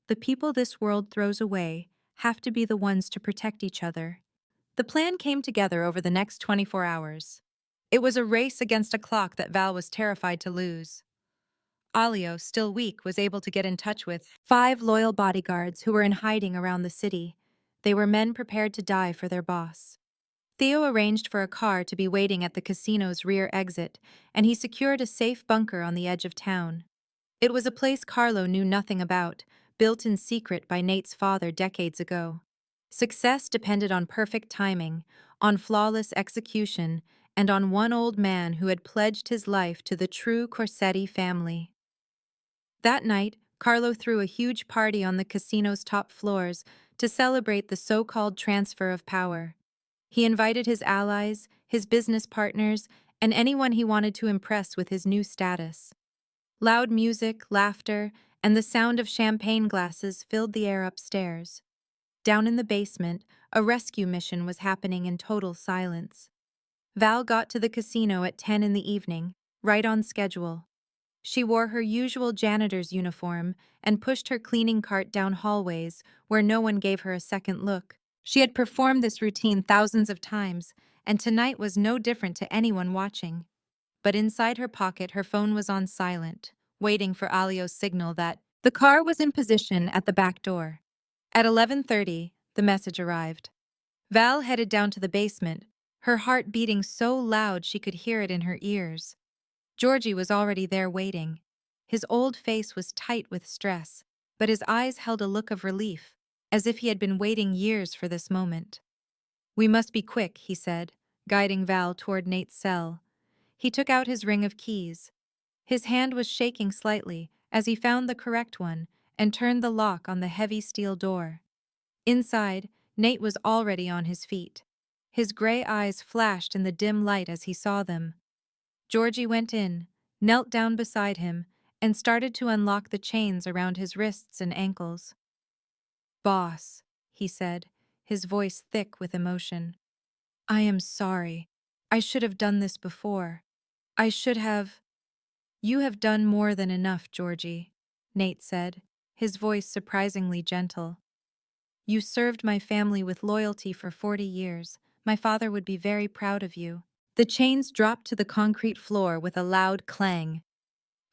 "the people this world throws away have to be the ones to protect each other." The plan came together over the next 24 hours. It was a race against a clock that Val was terrified to lose. Alio, still weak, was able to get in touch with 5 loyal bodyguards who were in hiding around the city. They were men prepared to die for their boss. Theo arranged for a car to be waiting at the casino's rear exit, and he secured a safe bunker on the edge of town. It was a place Carlo knew nothing about, built in secret by Nate's father decades ago. Success depended on perfect timing, on flawless execution, and on one old man who had pledged his life to the true Corsetti family. That night, Carlo threw a huge party on the casino's top floors to celebrate the so-called transfer of power. He invited his allies, his business partners, and anyone he wanted to impress with his new status. Loud music, laughter, and the sound of champagne glasses filled the air upstairs. Down in the basement, a rescue mission was happening in total silence. Val got to the casino at 10 in the evening, right on schedule. She wore her usual janitor's uniform and pushed her cleaning cart down hallways where no one gave her a second look. She had performed this routine thousands of times, and tonight was no different to anyone watching. But inside her pocket, her phone was on silent, waiting for Alio's signal that the car was in position at the back door. At 11:30, the message arrived. Val headed down to the basement, her heart beating so loud she could hear it in her ears. Georgie was already there waiting. His old face was tight with stress, but his eyes held a look of relief, as if he had been waiting years for this moment. "We must be quick," he said, guiding Val toward Nate's cell. He took out his ring of keys. His hand was shaking slightly as he found the correct one and turned the lock on the heavy steel door. Inside, Nate was already on his feet. His gray eyes flashed in the dim light as he saw them. Georgie went in, knelt down beside him, and started to unlock the chains around his wrists and ankles. "Boss," he said, his voice thick with emotion. "I am sorry. I should have done this before. I should have—" "You have done more than enough, Georgie," Nate said, his voice surprisingly gentle. "You served my family with loyalty for 40 years, My father would be very proud of you. The chains dropped to the concrete floor with a loud clang.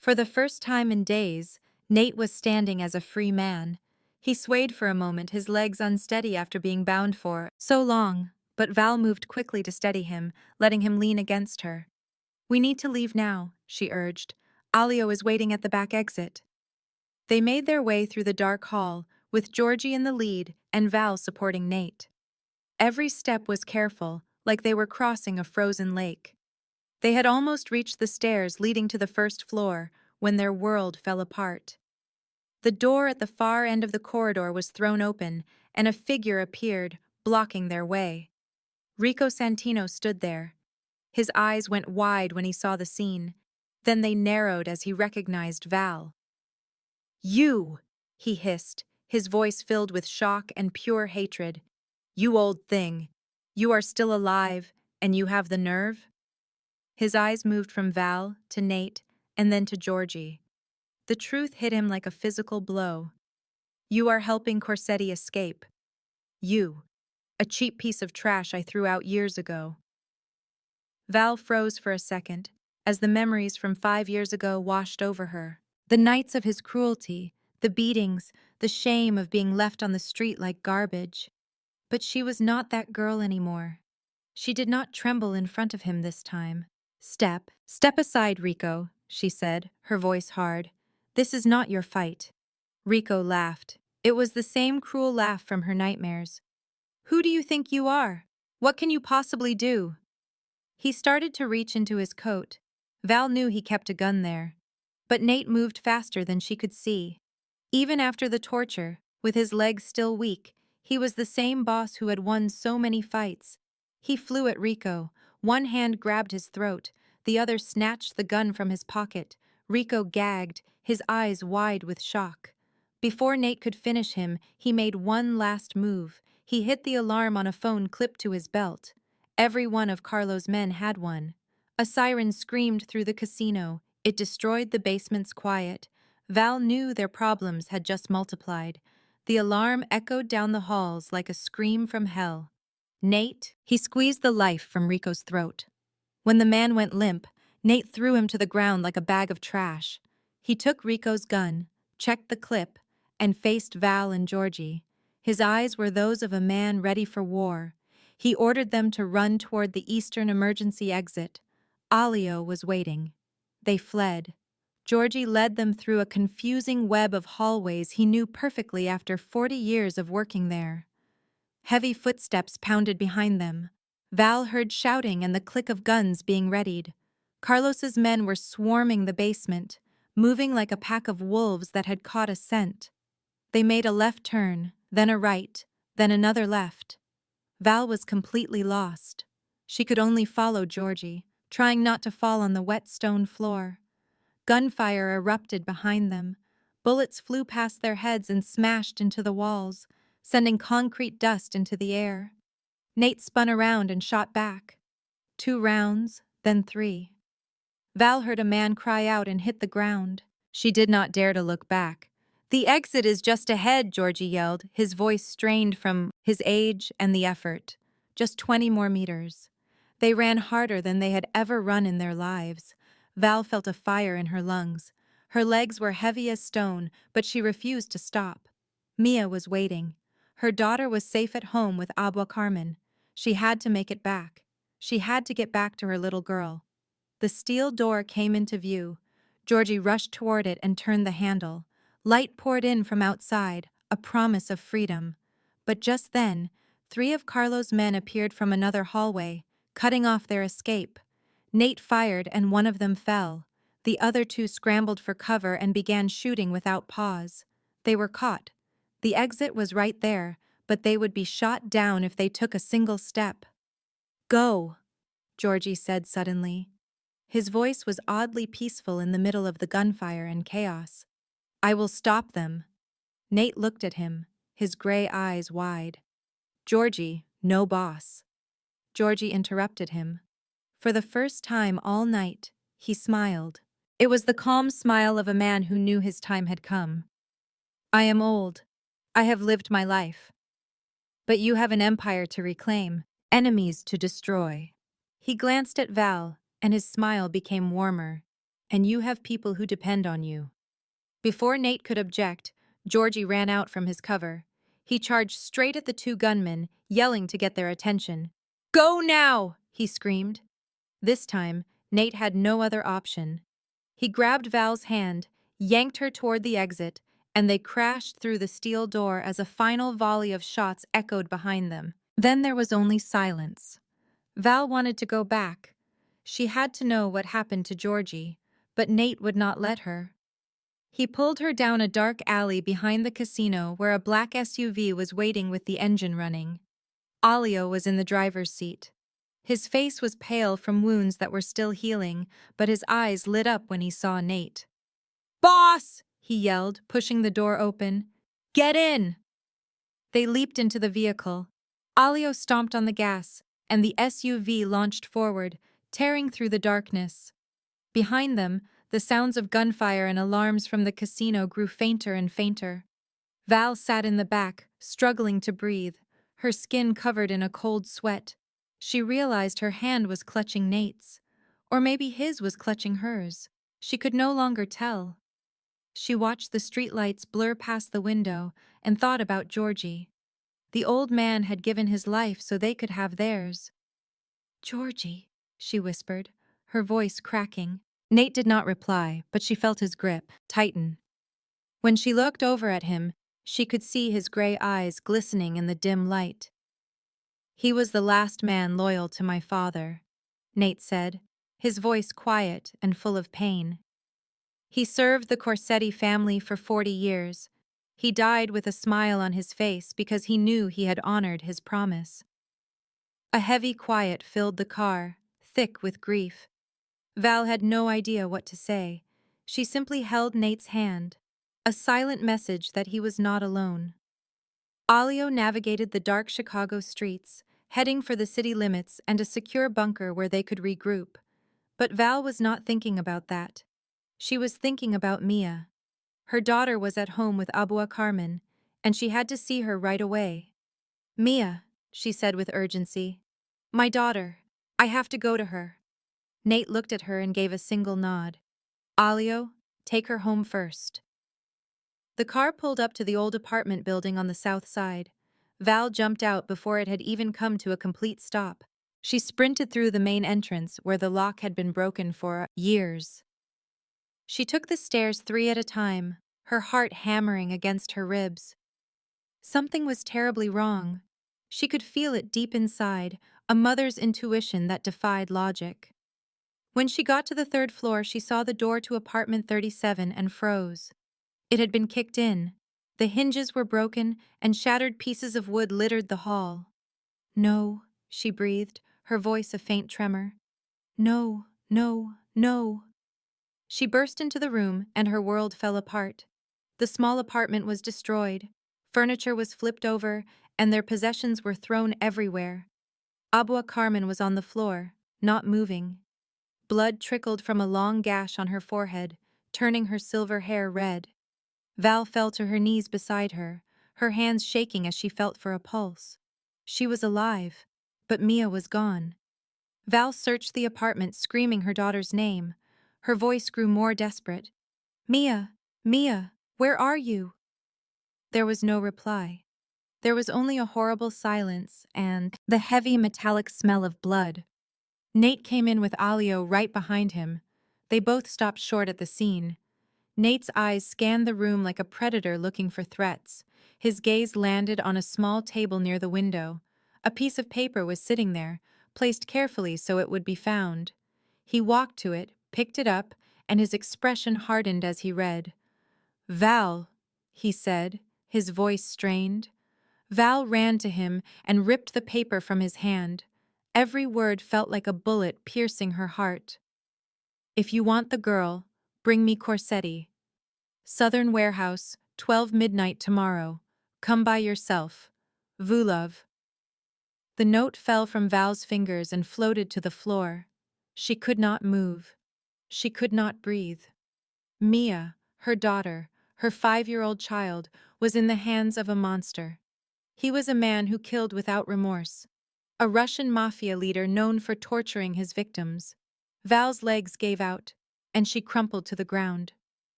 For the first time in days, Nate was standing as a free man. He swayed for a moment, his legs unsteady after being bound for so long, but Val moved quickly to steady him, letting him lean against her. We need to leave now, she urged. Alio is waiting at the back exit. They made their way through the dark hall, with Georgie in the lead and Val supporting Nate. Every step was careful, like they were crossing a frozen lake. They had almost reached the stairs leading to the first floor when their world fell apart. The door at the far end of the corridor was thrown open, and a figure appeared, blocking their way. Rico Santino stood there. His eyes went wide when he saw the scene. Then they narrowed as he recognized Val. "You!" he hissed, his voice filled with shock and pure hatred. "You old thing. You are still alive, and you have the nerve?" His eyes moved from Val to Nate and then to Georgie. The truth hit him like a physical blow. "You are helping Corsetti escape. You. A cheap piece of trash I threw out years ago." Val froze for a second, as the memories from 5 years ago washed over her. The nights of his cruelty, the beatings, the shame of being left on the street like garbage. But she was not that girl anymore. She did not tremble in front of him this time. Step aside, Rico," she said, her voice hard. "This is not your fight." Rico laughed. It was the same cruel laugh from her nightmares. "Who do you think you are? What can you possibly do?" He started to reach into his coat. Val knew he kept a gun there. But Nate moved faster than she could see. Even after the torture, with his legs still weak, he was the same boss who had won so many fights. He flew at Rico. One hand grabbed his throat, the other snatched the gun from his pocket. Rico gagged, his eyes wide with shock. Before Nate could finish him, he made one last move. He hit the alarm on a phone clipped to his belt. Every one of Carlo's men had one. A siren screamed through the casino. It destroyed the basement's quiet. Val knew their problems had just multiplied. The alarm echoed down the halls like a scream from hell. "Nate," he squeezed the life from Rico's throat. When the man went limp, Nate threw him to the ground like a bag of trash. He took Rico's gun, checked the clip, and faced Val and Georgie. His eyes were those of a man ready for war. He ordered them to run toward the eastern emergency exit. Alio was waiting. They fled. Georgie led them through a confusing web of hallways he knew perfectly after 40 years of working there. Heavy footsteps pounded behind them. Val heard shouting and the click of guns being readied. Carlos's men were swarming the basement, moving like a pack of wolves that had caught a scent. They made a left turn, then a right, then another left. Val was completely lost. She could only follow Georgie, trying not to fall on the wet stone floor. Gunfire erupted behind them. Bullets flew past their heads and smashed into the walls, sending concrete dust into the air. Nate spun around and shot back. 2 rounds, then 3. Val heard a man cry out and hit the ground. She did not dare to look back. "The exit is just ahead," Georgie yelled, his voice strained from his age and the effort. Just 20 more meters. They ran harder than they had ever run in their lives. Val felt a fire in her lungs. Her legs were heavy as stone, but she refused to stop. Mia was waiting. Her daughter was safe at home with Abba Carmen. She had to make it back. She had to get back to her little girl. The steel door came into view. Georgie rushed toward it and turned the handle. Light poured in from outside, a promise of freedom. But just then, 3 of Carlo's men appeared from another hallway, cutting off their escape. Nate fired and one of them fell. The other 2 scrambled for cover and began shooting without pause. They were caught. The exit was right there, but they would be shot down if they took a single step. "Go," Georgie said suddenly. His voice was oddly peaceful in the middle of the gunfire and chaos. "I will stop them." Nate looked at him, his gray eyes wide. "Georgie, no boss." Georgie interrupted him. For the first time all night, he smiled. It was the calm smile of a man who knew his time had come. "I am old. I have lived my life. But you have an empire to reclaim, Enemies to destroy. He glanced at Val, and his smile became warmer. And you have people who depend on you. Before Nate could object, Georgie ran out from his cover. He charged straight at the two gunmen, yelling to get their attention. Go now! He screamed. This time, Nate had no other option. He grabbed Val's hand, yanked her toward the exit, and they crashed through the steel door as a final volley of shots echoed behind them. Then there was only silence. Val wanted to go back. She had to know what happened to Georgie, but Nate would not let her. He pulled her down a dark alley behind the casino where a black SUV was waiting with the engine running. Alio was in the driver's seat. His face was pale from wounds that were still healing, but his eyes lit up when he saw Nate. Boss! He yelled, pushing the door open. Get in! They leaped into the vehicle. Alio stomped on the gas, and the SUV launched forward, tearing through the darkness. Behind them, the sounds of gunfire and alarms from the casino grew fainter and fainter. Val sat in the back, struggling to breathe, her skin covered in a cold sweat. She realized her hand was clutching Nate's, or maybe his was clutching hers. She could no longer tell. She watched the streetlights blur past the window and thought about Georgie. The old man had given his life so they could have theirs. Georgie, she whispered, her voice cracking. Nate did not reply, but she felt his grip tighten. When she looked over at him, she could see his gray eyes glistening in the dim light. He was the last man loyal to my father, Nate said, his voice quiet and full of pain. He served the Corsetti family for 40 years. He died with a smile on his face because he knew he had honored his promise. A heavy quiet filled the car, thick with grief. Val had no idea what to say. She simply held Nate's hand, a silent message that he was not alone. Alio navigated the dark Chicago streets, heading for the city limits and a secure bunker where they could regroup. But Val was not thinking about that. She was thinking about Mia. Her daughter was at home with Abua Carmen, and she had to see her right away. Mia, she said with urgency. My daughter. I have to go to her. Nate looked at her and gave a single nod. Alio, take her home first. The car pulled up to the old apartment building on the south side. Val jumped out before it had even come to a complete stop. She sprinted through the main entrance where the lock had been broken for years. She took the stairs 3 at a time, her heart hammering against her ribs. Something was terribly wrong. She could feel it deep inside, a mother's intuition that defied logic. When she got to the 3rd floor, she saw the door to apartment 37 and froze. It had been kicked in. The hinges were broken, and shattered pieces of wood littered the hall. No, she breathed, her voice a faint tremor. No, no, no. She burst into the room, and her world fell apart. The small apartment was destroyed. Furniture was flipped over, and their possessions were thrown everywhere. Abua Carmen was on the floor, not moving. Blood trickled from a long gash on her forehead, turning her silver hair red. Val fell to her knees beside her, her hands shaking as she felt for a pulse. She was alive, but Mia was gone. Val searched the apartment, screaming her daughter's name. Her voice grew more desperate. Mia, Mia, where are you? There was no reply. There was only a horrible silence and the heavy metallic smell of blood. Nate came in with Alio right behind him. They both stopped short at the scene. Nate's eyes scanned the room like a predator looking for threats. His gaze landed on a small table near the window. A piece of paper was sitting there, placed carefully so it would be found. He walked to it, picked it up, and his expression hardened as he read. Val, he said, his voice strained. Val ran to him and ripped the paper from his hand. Every word felt like a bullet piercing her heart. If you want the girl, bring me Corsetti. Southern Warehouse, 12 midnight tomorrow. Come by yourself. Vulov. The note fell from Val's fingers and floated to the floor. She could not move. She could not breathe. Mia, her daughter, her 5-year-old child, was in the hands of a monster. He was a man who killed without remorse. a Russian mafia leader known for torturing his victims. Val's legs gave out, and she crumpled to the ground.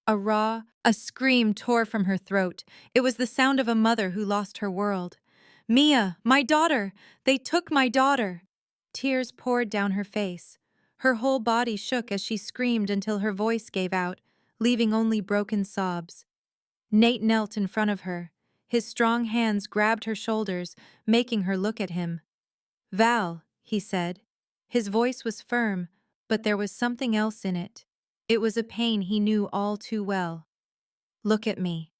A scream tore from her throat. It was the sound of a mother who lost her world. Mia, my daughter! They took my daughter! Tears poured down her face. Her whole body shook as she screamed until her voice gave out, leaving only broken sobs. Nate knelt in front of her. His strong hands grabbed her shoulders, making her look at him. Val, he said. His voice was firm, but there was something else in it. It was a pain he knew all too well. Look at me.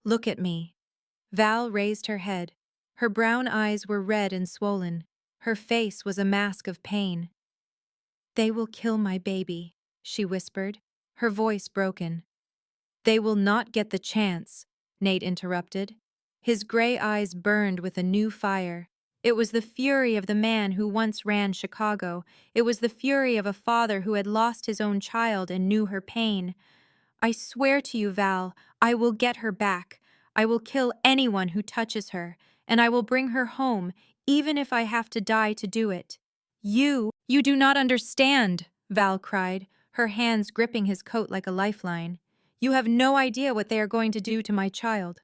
Look at me. Val raised her head. Her brown eyes were red and swollen. Her face was a mask of pain. They will kill my baby, she whispered, her voice broken. They will not get the chance, Nate interrupted. His gray eyes burned with a new fire. It was the fury of the man who once ran Chicago. It was the fury of a father who had lost his own child and knew her pain. I swear to you, Val, I will get her back. I will kill anyone who touches her, and I will bring her home, even if I have to die to do it. You do not understand, Val cried, her hands gripping his coat like a lifeline. You have no idea what they are going to do to my child.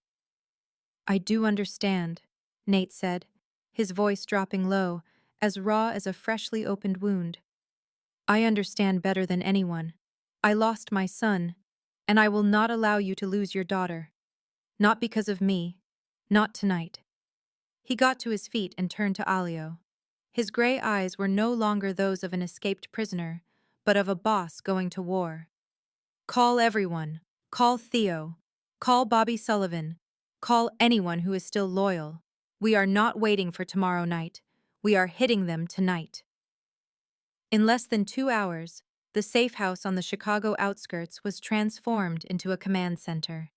I do understand, Nate said, his voice dropping low, as raw as a freshly opened wound. I understand better than anyone. I lost my son, and I will not allow you to lose your daughter. Not because of me. Not tonight. He got to his feet and turned to Alio. His gray eyes were no longer those of an escaped prisoner, but of a boss going to war. Call everyone. Call Theo. Call Bobby Sullivan. Call anyone who is still loyal. We are not waiting for tomorrow night. We are hitting them tonight. In less than 2 hours, the safe house on the Chicago outskirts was transformed into a command center.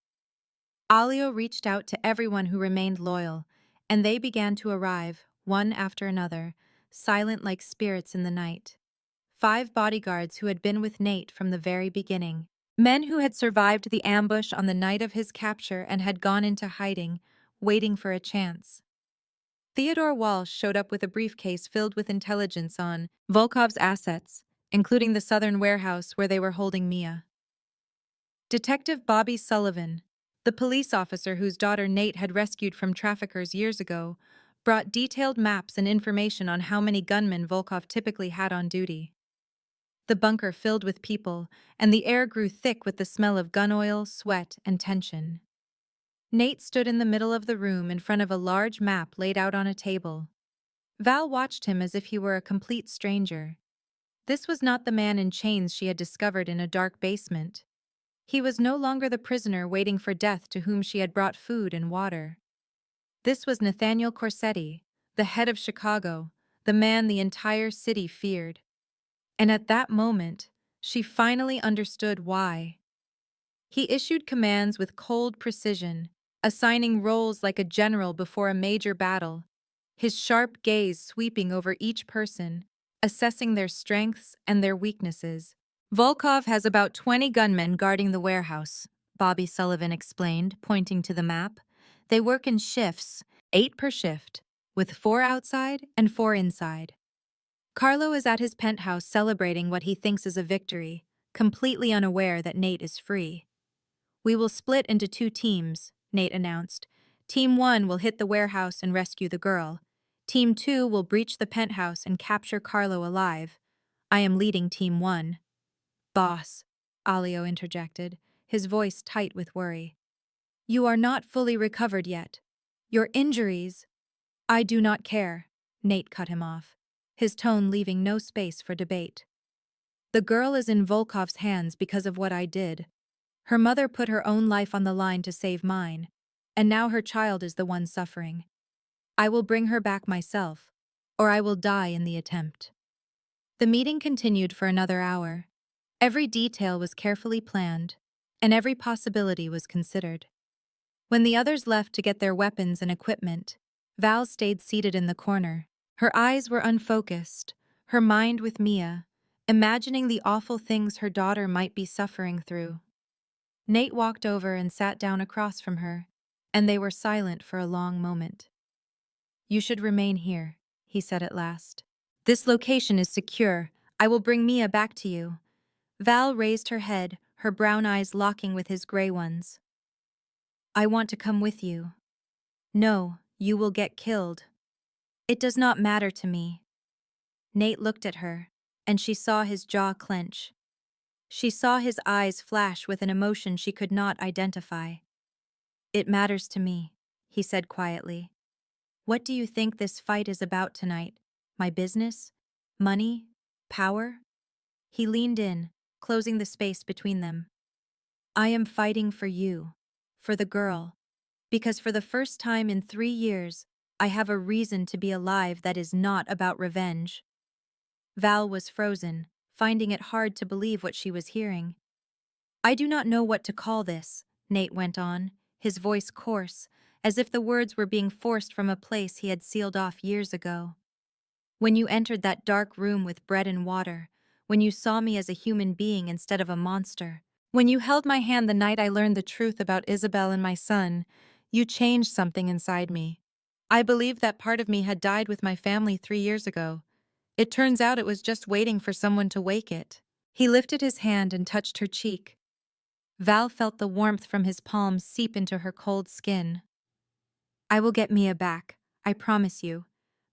Alio reached out to everyone who remained loyal, and they began to arrive, one after another, silent like spirits in the night. 5 bodyguards who had been with Nate from the very beginning. Men who had survived the ambush on the night of his capture and had gone into hiding, waiting for a chance. Theodore Walsh showed up with a briefcase filled with intelligence on Volkov's assets, including the southern warehouse where they were holding Mia. Detective Bobby Sullivan, the police officer whose daughter Nate had rescued from traffickers years ago, brought detailed maps and information on how many gunmen Volkov typically had on duty. The bunker filled with people, and the air grew thick with the smell of gun oil, sweat, and tension. Nate stood in the middle of the room in front of a large map laid out on a table. Val watched him as if he were a complete stranger. This was not the man in chains she had discovered in a dark basement. He was no longer the prisoner waiting for death to whom she had brought food and water. This was Nathaniel Corsetti, the head of Chicago, the man the entire city feared. And at that moment, she finally understood why. He issued commands with cold precision, assigning roles like a general before a major battle, his sharp gaze sweeping over each person, assessing their strengths and their weaknesses. Volkov has about 20 gunmen guarding the warehouse, Bobby Sullivan explained, pointing to the map. They work in shifts, 8 per shift, with 4 outside and 4 inside. Carlo is at his penthouse celebrating what he thinks is a victory, completely unaware that Nate is free. We will split into 2 teams, Nate announced. Team 1 will hit the warehouse and rescue the girl. Team 2 will breach the penthouse and capture Carlo alive. I am leading Team 1. Boss, Alio interjected, his voice tight with worry. You are not fully recovered yet. Your injuries… I do not care, Nate cut him off, his tone leaving no space for debate. The girl is in Volkov's hands because of what I did. Her mother put her own life on the line to save mine, and now her child is the one suffering. I will bring her back myself, or I will die in the attempt. The meeting continued for another hour. Every detail was carefully planned, and every possibility was considered. When the others left to get their weapons and equipment, Val stayed seated in the corner. Her eyes were unfocused, her mind with Mia, imagining the awful things her daughter might be suffering through. Nate walked over and sat down across from her, and they were silent for a long moment. You should remain here, he said at last. This location is secure. I will bring Mia back to you. Val raised her head, her brown eyes locking with his gray ones. I want to come with you. No, you will get killed. It does not matter to me. Nate looked at her, and she saw his jaw clench. She saw his eyes flash with an emotion she could not identify. It matters to me, he said quietly. What do you think this fight is about tonight? My business? Money? Power? He leaned in, closing the space between them. I am fighting for you, for the girl, because for the first time in 3 years, I have a reason to be alive that is not about revenge. Val was frozen, finding it hard to believe what she was hearing. I do not know what to call this, Nate went on, his voice coarse, as if the words were being forced from a place he had sealed off years ago. When you entered that dark room with bread and water, when you saw me as a human being instead of a monster, when you held my hand the night I learned the truth about Isabel and my son, you changed something inside me. I believed that part of me had died with my family 3 years ago. It turns out it was just waiting for someone to wake it. He lifted his hand and touched her cheek. Val felt the warmth from his palms seep into her cold skin. I will get Mia back, I promise you.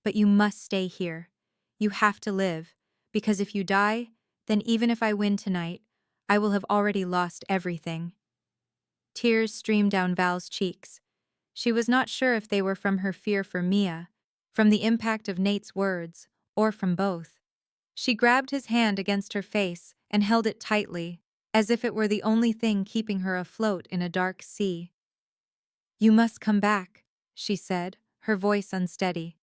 But you must stay here. You have to live, because if you die, then even if I win tonight, I will have already lost everything. Tears streamed down Val's cheeks. She was not sure if they were from her fear for Mia, from the impact of Nate's words, or from both. She grabbed his hand against her face and held it tightly, as if it were the only thing keeping her afloat in a dark sea. You must come back, she said, her voice unsteady.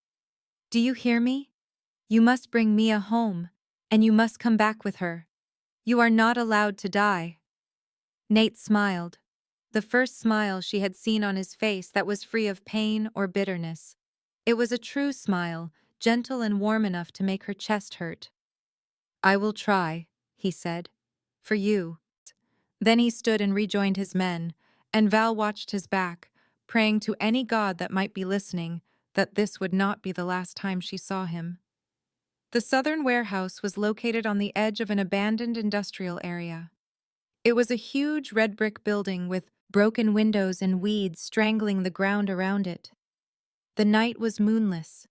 Do you hear me? You must bring Mia home, and you must come back with her. You are not allowed to die. Nate smiled, the first smile she had seen on his face that was free of pain or bitterness. It was a true smile, gentle and warm enough to make her chest hurt. I will try, he said. For you. Then he stood and rejoined his men, and Val watched his back, praying to any god that might be listening that this would not be the last time she saw him. The southern warehouse was located on the edge of an abandoned industrial area. It was a huge red brick building with broken windows and weeds strangling the ground around it. The night was moonless.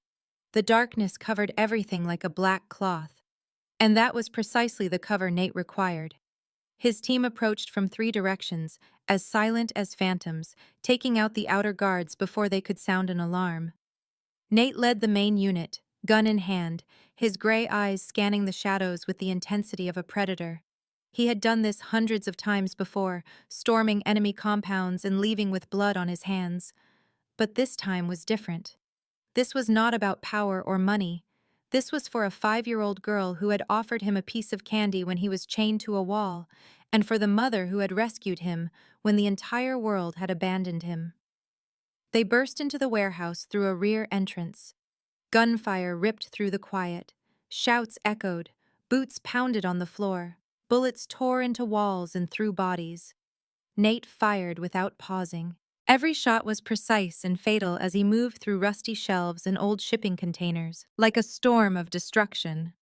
The darkness covered everything like a black cloth. And that was precisely the cover Nate required. His team approached from 3 directions, as silent as phantoms, taking out the outer guards before they could sound an alarm. Nate led the main unit, gun in hand, his gray eyes scanning the shadows with the intensity of a predator. He had done this hundreds of times before, storming enemy compounds and leaving with blood on his hands. But this time was different. This was not about power or money. This was for a 5-year-old girl who had offered him a piece of candy when he was chained to a wall, and for the mother who had rescued him when the entire world had abandoned him. They burst into the warehouse through a rear entrance. Gunfire ripped through the quiet. Shouts echoed. Boots pounded on the floor. Bullets tore into walls and through bodies. Nate fired without pausing. Every shot was precise and fatal as he moved through rusty shelves and old shipping containers, like a storm of destruction.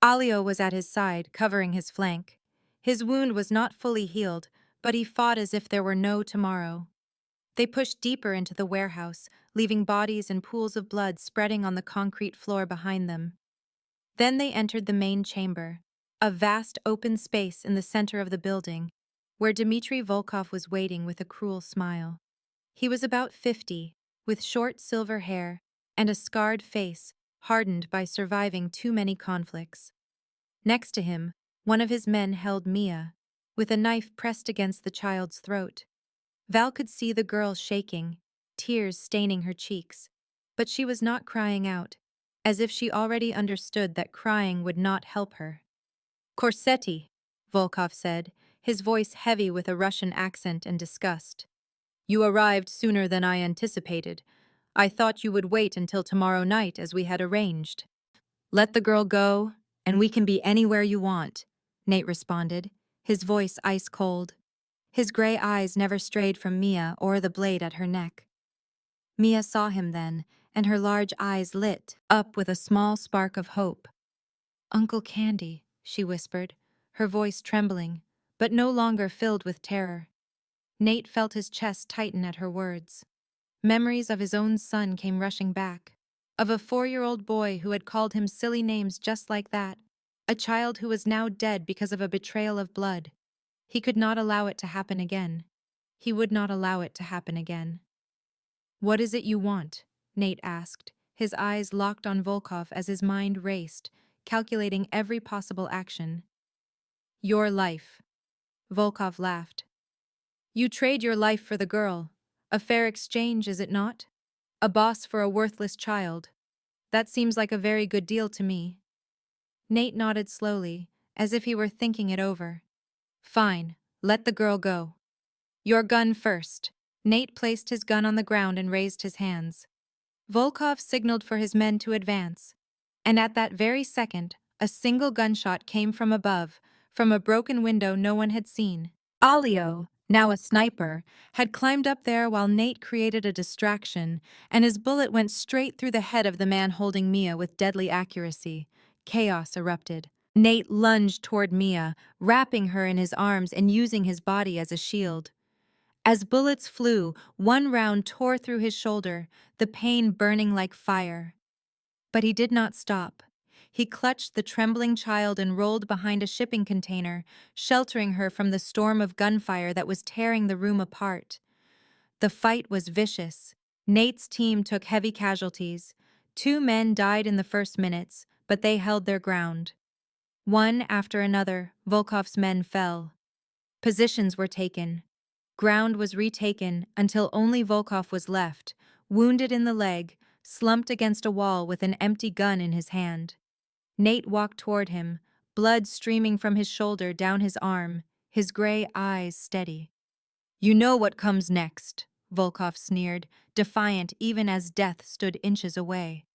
Alio was at his side, covering his flank. His wound was not fully healed, but he fought as if there were no tomorrow. They pushed deeper into the warehouse, leaving bodies and pools of blood spreading on the concrete floor behind them. Then they entered the main chamber, a vast open space in the center of the building, where Dmitry Volkov was waiting with a cruel smile. He was about 50, with short silver hair and a scarred face hardened by surviving too many conflicts. Next to him, one of his men held Mia, with a knife pressed against the child's throat. Val could see the girl shaking, tears staining her cheeks, but she was not crying out, as if she already understood that crying would not help her. Corsetti, Volkov said, his voice heavy with a Russian accent and disgust. You arrived sooner than I anticipated. I thought you would wait until tomorrow night as we had arranged. Let the girl go, and we can be anywhere you want, Nate responded, his voice ice cold. His gray eyes never strayed from Mia or the blade at her neck. Mia saw him then, and her large eyes lit up with a small spark of hope. "Uncle Candy," she whispered, her voice trembling, but no longer filled with terror. Nate felt his chest tighten at her words. Memories of his own son came rushing back. Of a 4-year-old boy who had called him silly names just like that. A child who was now dead because of a betrayal of blood. He could not allow it to happen again. He would not allow it to happen again. "What is it you want?" Nate asked, his eyes locked on Volkov as his mind raced, calculating every possible action. "Your life." Volkov laughed. "You trade your life for the girl. A fair exchange, is it not? A boss for a worthless child. That seems like a very good deal to me." Nate nodded slowly, as if he were thinking it over. "Fine, let the girl go. Your gun first." Nate placed his gun on the ground and raised his hands. Volkov signaled for his men to advance. And at that very second, a single gunshot came from above, from a broken window no one had seen. Alio, now a sniper, had climbed up there while Nate created a distraction, and his bullet went straight through the head of the man holding Mia with deadly accuracy. Chaos erupted. Nate lunged toward Mia, wrapping her in his arms and using his body as a shield. As bullets flew, one round tore through his shoulder, the pain burning like fire. But he did not stop. He clutched the trembling child and rolled behind a shipping container, sheltering her from the storm of gunfire that was tearing the room apart. The fight was vicious. Nate's team took heavy casualties. 2 men died in the first minutes, but they held their ground. One after another, Volkov's men fell. Positions were taken. Ground was retaken until only Volkov was left, wounded in the leg, slumped against a wall with an empty gun in his hand. Nate walked toward him, blood streaming from his shoulder down his arm, his gray eyes steady. "You know what comes next," Volkov sneered, defiant even as death stood inches away.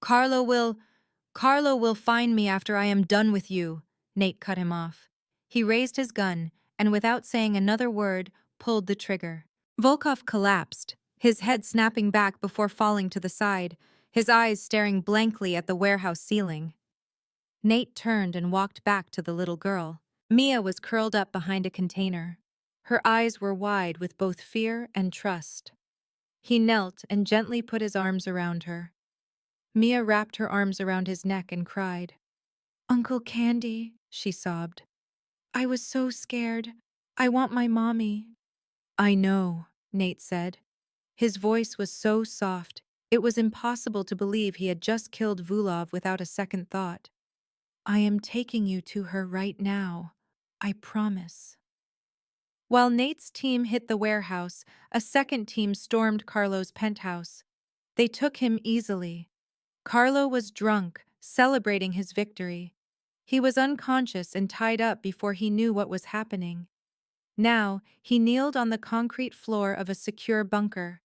Carlo will find me after I am done with you," Nate cut him off. He raised his gun, and without saying another word, pulled the trigger. Volkov collapsed, his head snapping back before falling to the side, his eyes staring blankly at the warehouse ceiling. Nate turned and walked back to the little girl. Mia was curled up behind a container. Her eyes were wide with both fear and trust. He knelt and gently put his arms around her. Mia wrapped her arms around his neck and cried. "Uncle Candy," she sobbed. "I was so scared. I want my mommy." "I know," Nate said. His voice was so soft, it was impossible to believe he had just killed Vulov without a second thought. "I am taking you to her right now. I promise." While Nate's team hit the warehouse, a second team stormed Carlo's penthouse. They took him easily. Carlo was drunk, celebrating his victory. He was unconscious and tied up before he knew what was happening. Now, he kneeled on the concrete floor of a secure bunker.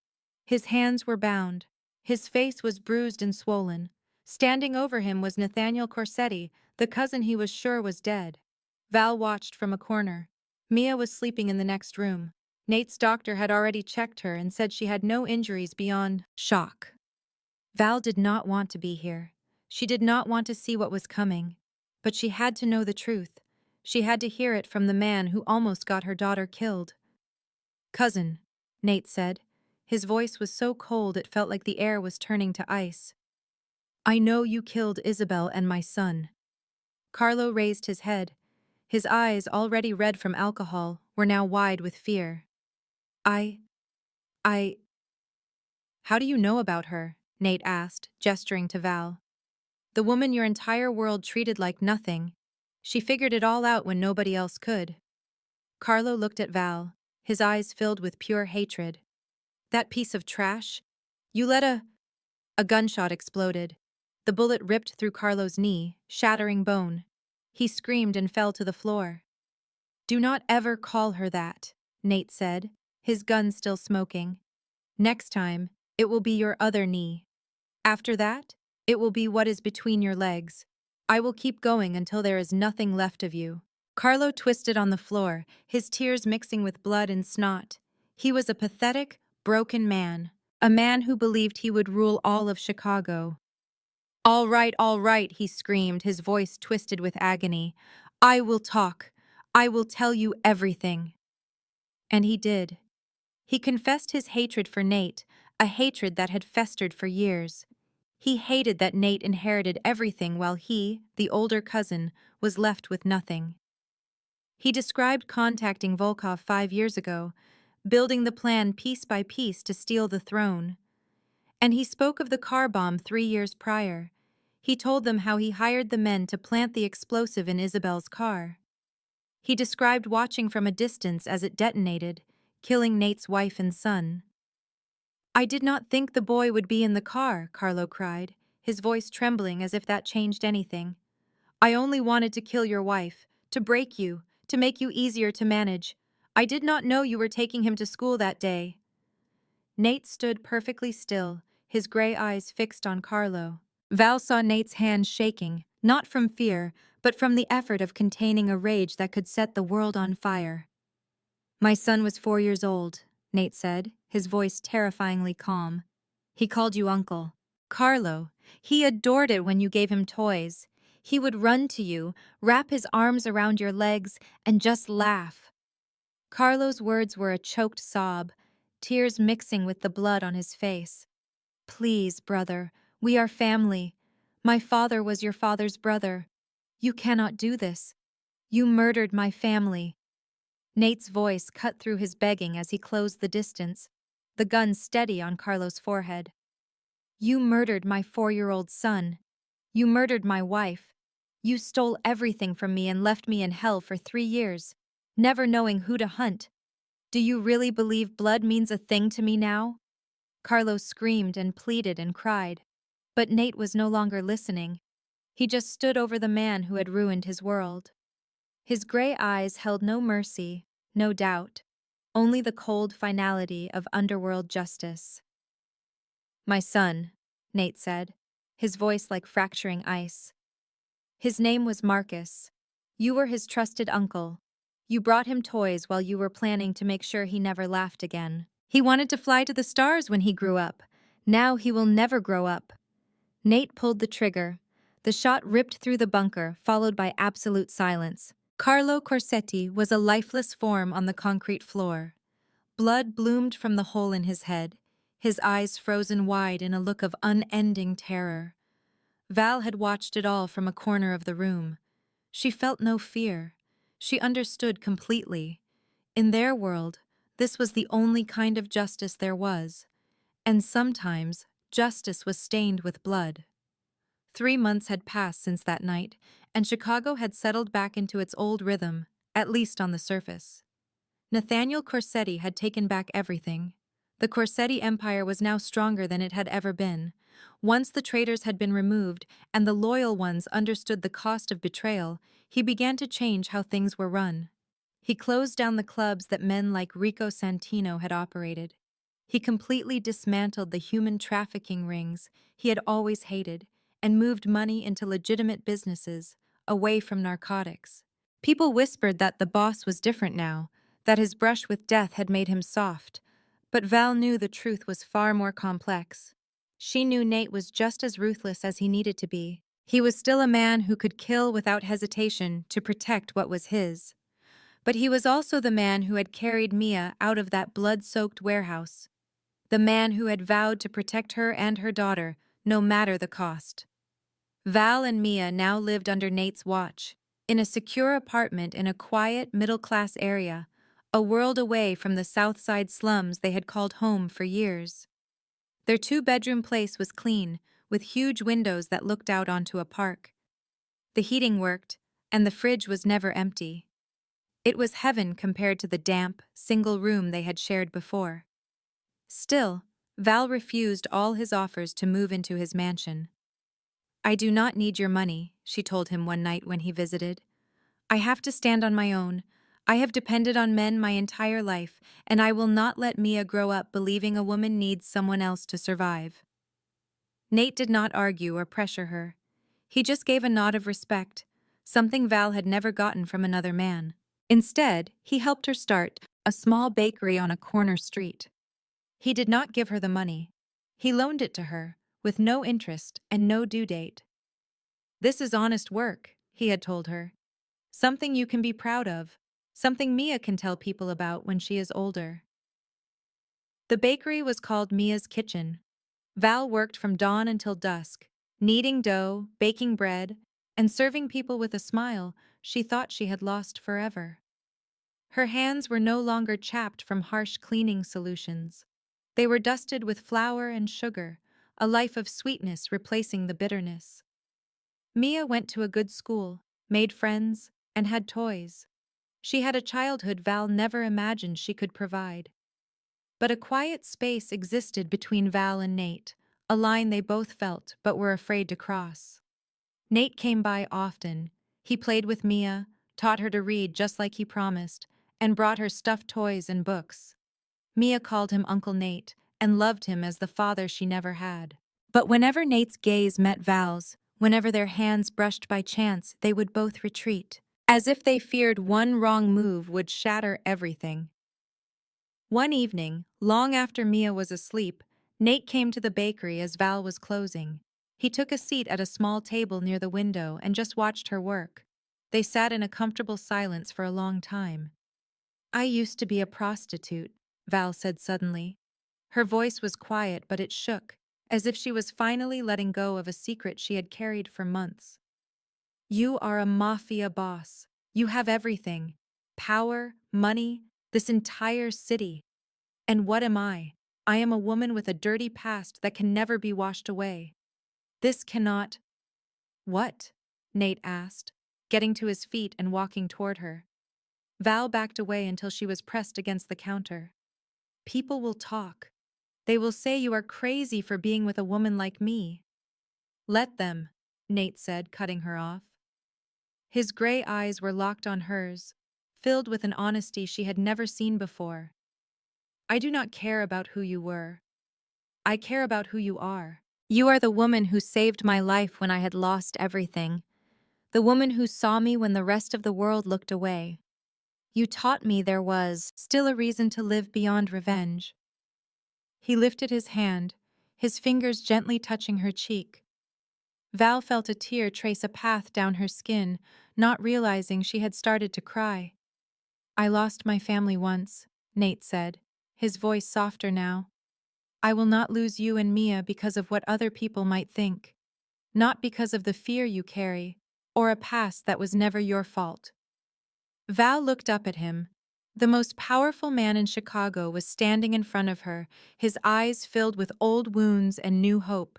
His hands were bound. His face was bruised and swollen. Standing over him was Nathaniel Corsetti, the cousin he was sure was dead. Val watched from a corner. Mia was sleeping in the next room. Nate's doctor had already checked her and said she had no injuries beyond shock. Val did not want to be here. She did not want to see what was coming. But she had to know the truth. She had to hear it from the man who almost got her daughter killed. "Cousin," Nate said. His voice was so cold it felt like the air was turning to ice. "I know you killed Isabel and my son." Carlo raised his head. His eyes, already red from alcohol, were now wide with fear. I... How do you know about her?" Nate asked, gesturing to Val. "The woman your entire world treated like nothing. She figured it all out when nobody else could." Carlo looked at Val, his eyes filled with pure hatred. "That piece of trash? You let A gunshot exploded. The bullet ripped through Carlo's knee, shattering bone. He screamed and fell to the floor. "Do not ever call her that," Nate said, his gun still smoking. "Next time, it will be your other knee. After that, it will be what is between your legs. I will keep going until there is nothing left of you." Carlo twisted on the floor, his tears mixing with blood and snot. He was a pathetic, broken man. a man who believed he would rule all of Chicago. All right, he screamed, his voice twisted with agony. I will talk. I will tell you everything. And he did. He confessed his hatred for Nate, a hatred that had festered for years. He hated that Nate inherited everything while he, the older cousin, was left with nothing. He described contacting Volkov 5 years ago, building the plan piece by piece to steal the throne. And he spoke of the car bomb 3 years prior. He told them how he hired the men to plant the explosive in Isabel's car. He described watching from a distance as it detonated, killing Nate's wife and son. I did not think the boy would be in the car, Carlo cried, his voice trembling as if that changed anything. I only wanted to kill your wife, to break you, to make you easier to manage. I did not know you were taking him to school that day. Nate stood perfectly still, his gray eyes fixed on Carlo. Val saw Nate's hands shaking, not from fear, but from the effort of containing a rage that could set the world on fire. My son was 4 years old, Nate said, his voice terrifyingly calm. He called you uncle. Carlo, he adored it when you gave him toys. He would run to you, wrap his arms around your legs, and just laugh. Carlo's words were a choked sob, tears mixing with the blood on his face. Please, brother, we are family. My father was your father's brother. You cannot do this. You murdered my family. Nate's voice cut through his begging as he closed the distance, the gun steady on Carlo's forehead. You murdered my 4-year-old son. You murdered my wife. You stole everything from me and left me in hell for 3 years, never knowing who to hunt. Do you really believe blood means a thing to me now? Carlo screamed and pleaded and cried. But Nate was no longer listening. He just stood over the man who had ruined his world. His gray eyes held no mercy, no doubt, only the cold finality of underworld justice. My son, Nate said, his voice like fracturing ice. His name was Marcus. You were his trusted uncle. You brought him toys while you were planning to make sure he never laughed again. He wanted to fly to the stars when he grew up. Now he will never grow up. Nate pulled the trigger. The shot ripped through the bunker, followed by absolute silence. Carlo Corsetti was a lifeless form on the concrete floor. Blood bloomed from the hole in his head, his eyes frozen wide in a look of unending terror. Val had watched it all from a corner of the room. She felt no fear. She understood completely. In their world, this was the only kind of justice there was. And sometimes, justice was stained with blood. 3 months had passed since that night, and Chicago had settled back into its old rhythm, at least on the surface. Nathaniel Corsetti had taken back everything. The Corsetti empire was now stronger than it had ever been. Once the traitors had been removed and the loyal ones understood the cost of betrayal, he began to change how things were run. He closed down the clubs that men like Rico Santino had operated. He completely dismantled the human trafficking rings he had always hated and moved money into legitimate businesses, away from narcotics. People whispered that the boss was different now, that his brush with death had made him soft, but Val knew the truth was far more complex. She knew Nate was just as ruthless as he needed to be. He was still a man who could kill without hesitation to protect what was his. But he was also the man who had carried Mia out of that blood-soaked warehouse. The man who had vowed to protect her and her daughter, no matter the cost. Val and Mia now lived under Nate's watch, in a secure apartment in a quiet, middle-class area, a world away from the South Side slums they had called home for years. Their 2-bedroom place was clean, with huge windows that looked out onto a park. The heating worked, and the fridge was never empty. It was heaven compared to the damp, single room they had shared before. Still, Val refused all his offers to move into his mansion. I do not need your money, she told him one night when he visited. I have to stand on my own. I have depended on men my entire life, and I will not let Mia grow up believing a woman needs someone else to survive. Nate did not argue or pressure her. He just gave a nod of respect, something Val had never gotten from another man. Instead, he helped her start a small bakery on a corner street. He did not give her the money. He loaned it to her, with no interest and no due date. "This is honest work," he had told her. "Something you can be proud of. Something Mia can tell people about when she is older." The bakery was called Mia's Kitchen. Val worked from dawn until dusk, kneading dough, baking bread, and serving people with a smile she thought she had lost forever. Her hands were no longer chapped from harsh cleaning solutions. They were dusted with flour and sugar, a life of sweetness replacing the bitterness. Mia went to a good school, made friends, and had toys. She had a childhood Val never imagined she could provide. But a quiet space existed between Val and Nate, a line they both felt but were afraid to cross. Nate came by often. He played with Mia, taught her to read just like he promised, and brought her stuffed toys and books. Mia called him Uncle Nate and loved him as the father she never had. But whenever Nate's gaze met Val's, whenever their hands brushed by chance, they would both retreat, as if they feared one wrong move would shatter everything. One evening, long after Mia was asleep, Nate came to the bakery as Val was closing. He took a seat at a small table near the window and just watched her work. They sat in a comfortable silence for a long time. "I used to be a prostitute," Val said suddenly. Her voice was quiet, but it shook, as if she was finally letting go of a secret she had carried for months. "You are a mafia boss. You have everything. Power, money, this entire city. And what am I? I am a woman with a dirty past that can never be washed away. This cannot—" "What?" Nate asked, getting to his feet and walking toward her. Val backed away until she was pressed against the counter. "People will talk. They will say you are crazy for being with a woman like me." "Let them," Nate said, cutting her off. His gray eyes were locked on hers, filled with an honesty she had never seen before. "I do not care about who you were. I care about who you are. You are the woman who saved my life when I had lost everything. The woman who saw me when the rest of the world looked away. You taught me there was still a reason to live beyond revenge." He lifted his hand, his fingers gently touching her cheek. Val felt a tear trace a path down her skin, not realizing she had started to cry. "I lost my family once," Nate said, his voice softer now. "I will not lose you and Mia because of what other people might think. Not because of the fear you carry, or a past that was never your fault." Val looked up at him. The most powerful man in Chicago was standing in front of her, his eyes filled with old wounds and new hope.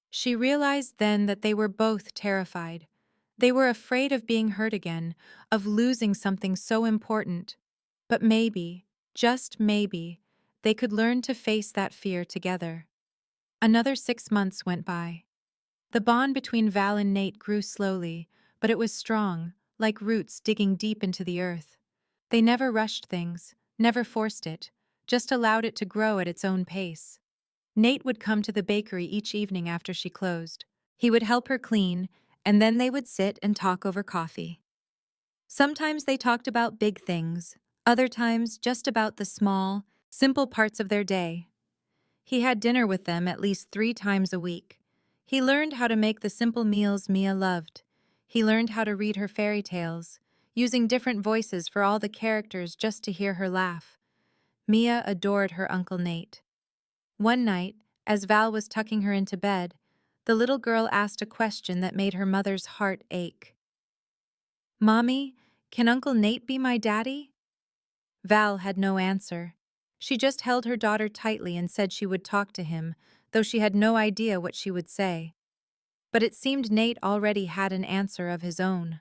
She realized then that they were both terrified. They were afraid of being hurt again, of losing something so important. But maybe, just maybe, they could learn to face that fear together. Another 6 months went by. The bond between Val and Nate grew slowly, but it was strong, like roots digging deep into the earth. They never rushed things, never forced it, just allowed it to grow at its own pace. Nate would come to the bakery each evening after she closed. He would help her clean, and then they would sit and talk over coffee. Sometimes they talked about big things, other times just about the small, simple parts of their day. He had dinner with them at least 3 times a week. He learned how to make the simple meals Mia loved. He learned how to read her fairy tales, using different voices for all the characters just to hear her laugh. Mia adored her Uncle Nate. One night, as Val was tucking her into bed, the little girl asked a question that made her mother's heart ache. "Mommy, can Uncle Nate be my daddy?" Val had no answer. She just held her daughter tightly and said she would talk to him, though she had no idea what she would say. But it seemed Nate already had an answer of his own.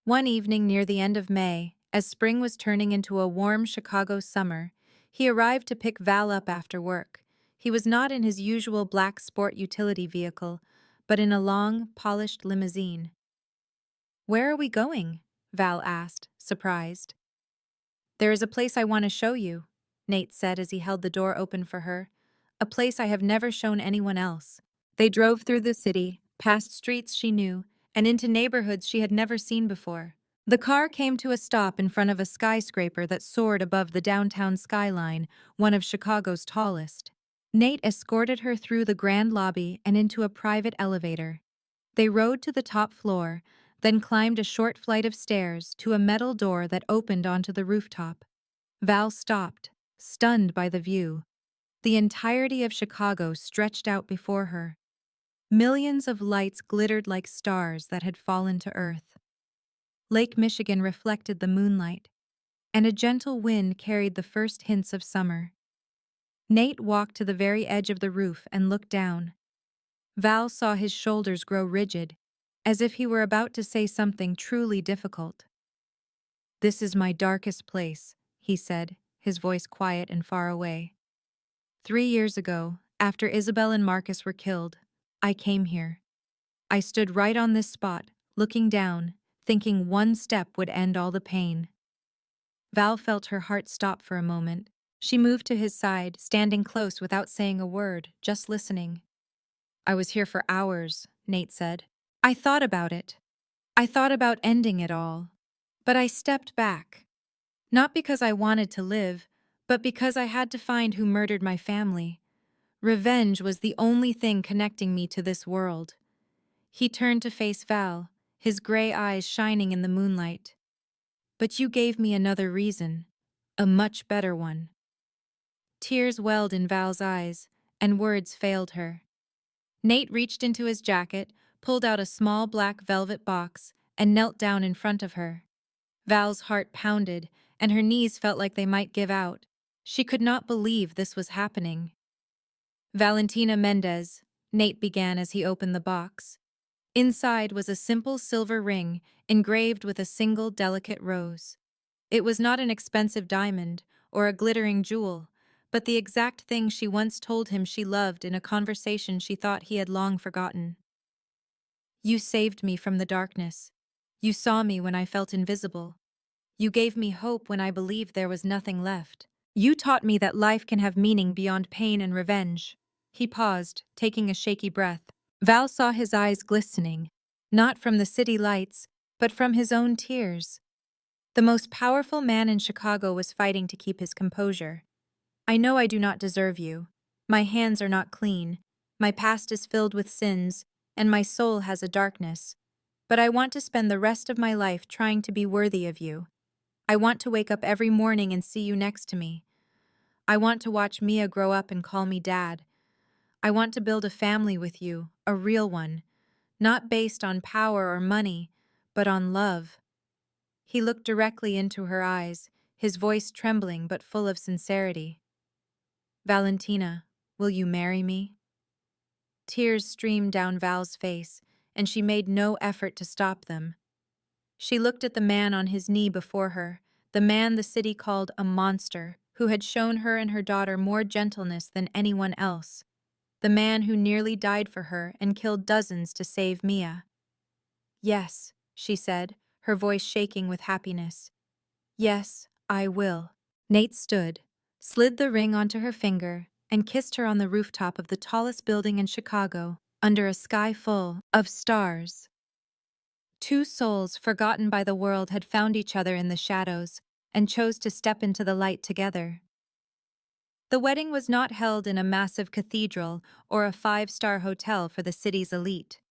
One evening near the end of May, as spring was turning into a warm Chicago summer, he arrived to pick Val up after work. He was not in his usual black sport utility vehicle, but in a long, polished limousine. "Where are we going?" Val asked, surprised. "There is a place I want to show you," Nate said as he held the door open for her. "A place I have never shown anyone else." They drove through the city, past streets she knew, and into neighborhoods she had never seen before. The car came to a stop in front of a skyscraper that soared above the downtown skyline, one of Chicago's tallest. Nate escorted her through the grand lobby and into a private elevator. They rode to the top floor, then climbed a short flight of stairs to a metal door that opened onto the rooftop. Val stopped, stunned by the view. The entirety of Chicago stretched out before her. Millions of lights glittered like stars that had fallen to earth. Lake Michigan reflected the moonlight, and a gentle wind carried the first hints of summer. Nate walked to the very edge of the roof and looked down. Val saw his shoulders grow rigid, as if he were about to say something truly difficult. "This is my darkest place," he said, his voice quiet and far away. 3 years ago, after Isabel and Marcus were killed, I came here. I stood right on this spot, looking down, thinking one step would end all the pain. Val felt her heart stop for a moment. She moved to his side, standing close without saying a word, just listening. "I was here for hours," Nate said. "I thought about it. I thought about ending it all. But I stepped back. Not because I wanted to live, but because I had to find who murdered my family. Revenge was the only thing connecting me to this world." He turned to face Val, his gray eyes shining in the moonlight. "But you gave me another reason. A much better one." Tears welled in Val's eyes, and words failed her. Nate reached into his jacket, pulled out a small black velvet box, and knelt down in front of her. Val's heart pounded, and her knees felt like they might give out. She could not believe this was happening. "Valentina Mendez," Nate began as he opened the box. Inside was a simple silver ring, engraved with a single delicate rose. It was not an expensive diamond or a glittering jewel, but the exact thing she once told him she loved in a conversation she thought he had long forgotten. "You saved me from the darkness. You saw me when I felt invisible. You gave me hope when I believed there was nothing left. You taught me that life can have meaning beyond pain and revenge." He paused, taking a shaky breath. Val saw his eyes glistening, not from the city lights, but from his own tears. The most powerful man in Chicago was fighting to keep his composure. "I know I do not deserve you. My hands are not clean. My past is filled with sins, and my soul has a darkness. But I want to spend the rest of my life trying to be worthy of you. I want to wake up every morning and see you next to me. I want to watch Mia grow up and call me Dad. I want to build a family with you, a real one, not based on power or money, but on love." He looked directly into her eyes, his voice trembling but full of sincerity. "Valentina, will you marry me?" Tears streamed down Val's face, and she made no effort to stop them. She looked at the man on his knee before her, the man the city called a monster, who had shown her and her daughter more gentleness than anyone else. The man who nearly died for her and killed dozens to save Mia. "Yes," she said, her voice shaking with happiness. "Yes, I will." Nate stood, slid the ring onto her finger, and kissed her on the rooftop of the tallest building in Chicago, under a sky full of stars. Two souls forgotten by the world had found each other in the shadows and chose to step into the light together. The wedding was not held in a massive cathedral or a five-star hotel for the city's elite.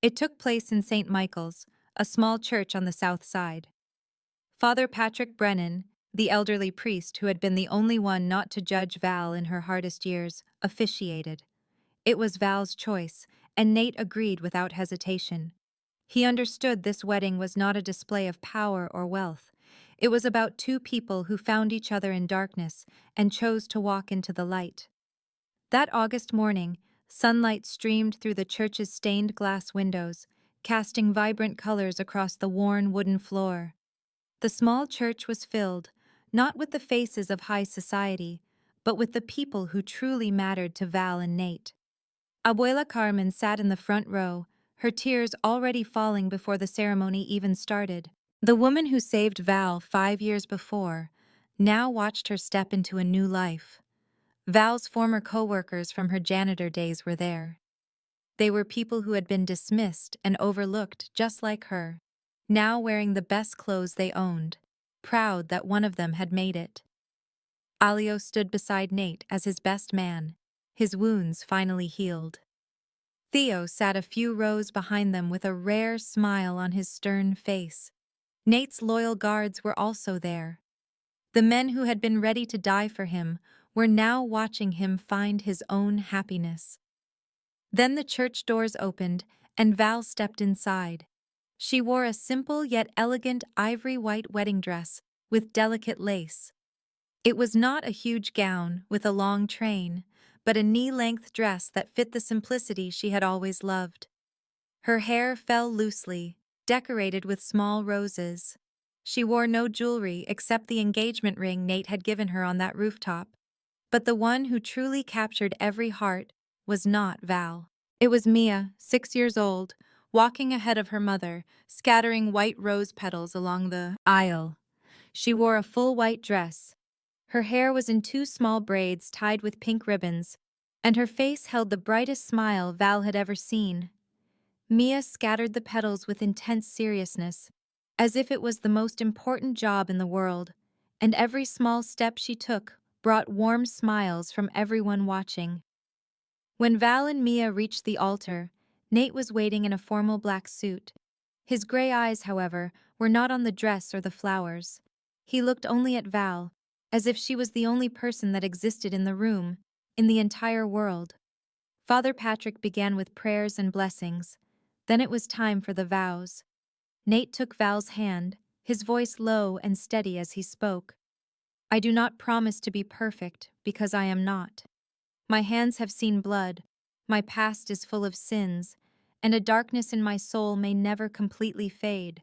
It took place in St. Michael's, a small church on the south side. Father Patrick Brennan, the elderly priest who had been the only one not to judge Val in her hardest years, officiated. It was Val's choice, and Nate agreed without hesitation. He understood this wedding was not a display of power or wealth. It was about two people who found each other in darkness and chose to walk into the light. That August morning, sunlight streamed through the church's stained glass windows, casting vibrant colors across the worn wooden floor. The small church was filled, not with the faces of high society, but with the people who truly mattered to Val and Nate. Abuela Carmen sat in the front row, her tears already falling before the ceremony even started. The woman who saved Val 5 years before now watched her step into a new life. Val's former co-workers from her janitor days were there. They were people who had been dismissed and overlooked just like her, now wearing the best clothes they owned, proud that one of them had made it. Alio stood beside Nate as his best man, his wounds finally healed. Theo sat a few rows behind them with a rare smile on his stern face. Nate's loyal guards were also there. The men who had been ready to die for him were now watching him find his own happiness. Then the church doors opened, and Val stepped inside. She wore a simple yet elegant ivory-white wedding dress with delicate lace. It was not a huge gown with a long train, but a knee-length dress that fit the simplicity she had always loved. Her hair fell loosely, decorated with small roses. She wore no jewelry except the engagement ring Nate had given her on that rooftop. But the one who truly captured every heart was not Val. It was Mia, 6 years old, walking ahead of her mother, scattering white rose petals along the aisle. She wore a full white dress. Her hair was in two small braids tied with pink ribbons, and her face held the brightest smile Val had ever seen. Mia scattered the petals with intense seriousness, as if it was the most important job in the world, and every small step she took brought warm smiles from everyone watching. When Val and Mia reached the altar, Nate was waiting in a formal black suit. His gray eyes, however, were not on the dress or the flowers. He looked only at Val, as if she was the only person that existed in the room, in the entire world. Father Patrick began with prayers and blessings. Then it was time for the vows. Nate took Val's hand, his voice low and steady as he spoke. "I do not promise to be perfect, because I am not. My hands have seen blood, my past is full of sins, and a darkness in my soul may never completely fade.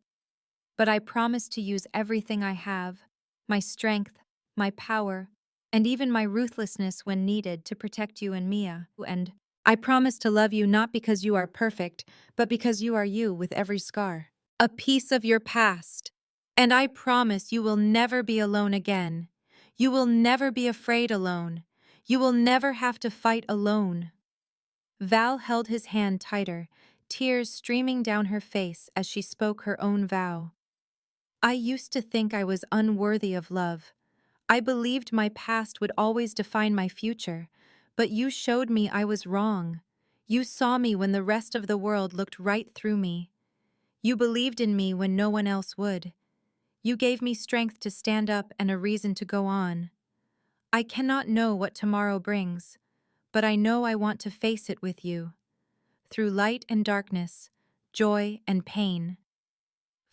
But I promise to use everything I have, my strength, my power, and even my ruthlessness when needed to protect you and Mia. And I promise to love you not because you are perfect, but because you are you with every scar, a piece of your past. And I promise you will never be alone again. You will never be afraid alone. You will never have to fight alone." Val held his hand tighter, tears streaming down her face as she spoke her own vow. "I used to think I was unworthy of love. I believed my past would always define my future, but you showed me I was wrong. You saw me when the rest of the world looked right through me. You believed in me when no one else would. You gave me strength to stand up and a reason to go on. I cannot know what tomorrow brings, but I know I want to face it with you. Through light and darkness, joy and pain."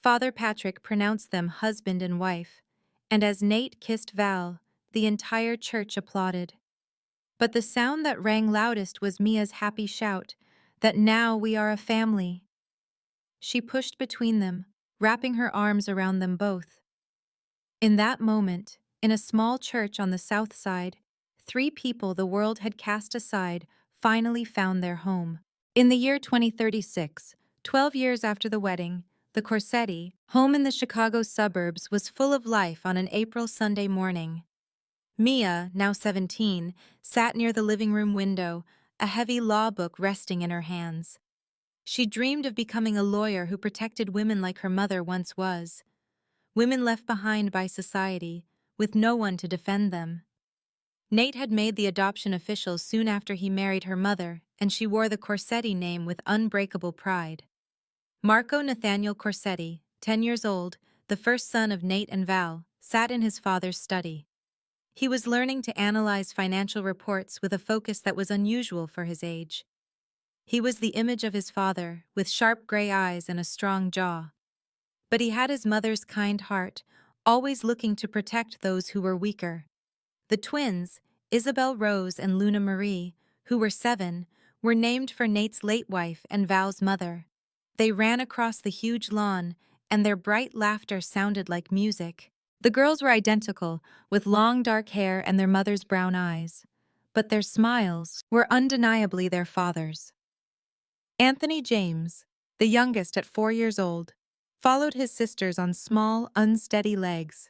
Father Patrick pronounced them husband and wife, and as Nate kissed Val, the entire church applauded. But the sound that rang loudest was Mia's happy shout, that now we are a family. She pushed between them, wrapping her arms around them both. In that moment, in a small church on the south side, three people the world had cast aside finally found their home. In the year 2036, 12 years after the wedding, the Corsetti, home in the Chicago suburbs, was full of life on an April Sunday morning. Mia, now 17, sat near the living room window, a heavy law book resting in her hands. She dreamed of becoming a lawyer who protected women like her mother once was. Women left behind by society, with no one to defend them. Nate had made the adoption official soon after he married her mother, and she wore the Corsetti name with unbreakable pride. Marco Nathaniel Corsetti, 10 years old, the first son of Nate and Val, sat in his father's study. He was learning to analyze financial reports with a focus that was unusual for his age. He was the image of his father, with sharp gray eyes and a strong jaw. But he had his mother's kind heart, always looking to protect those who were weaker. The twins, Isabel Rose and Luna Marie, who were 7, were named for Nate's late wife and Val's mother. They ran across the huge lawn, and their bright laughter sounded like music. The girls were identical, with long dark hair and their mother's brown eyes. But their smiles were undeniably their father's. Anthony James, the youngest at 4 years old, followed his sisters on small, unsteady legs.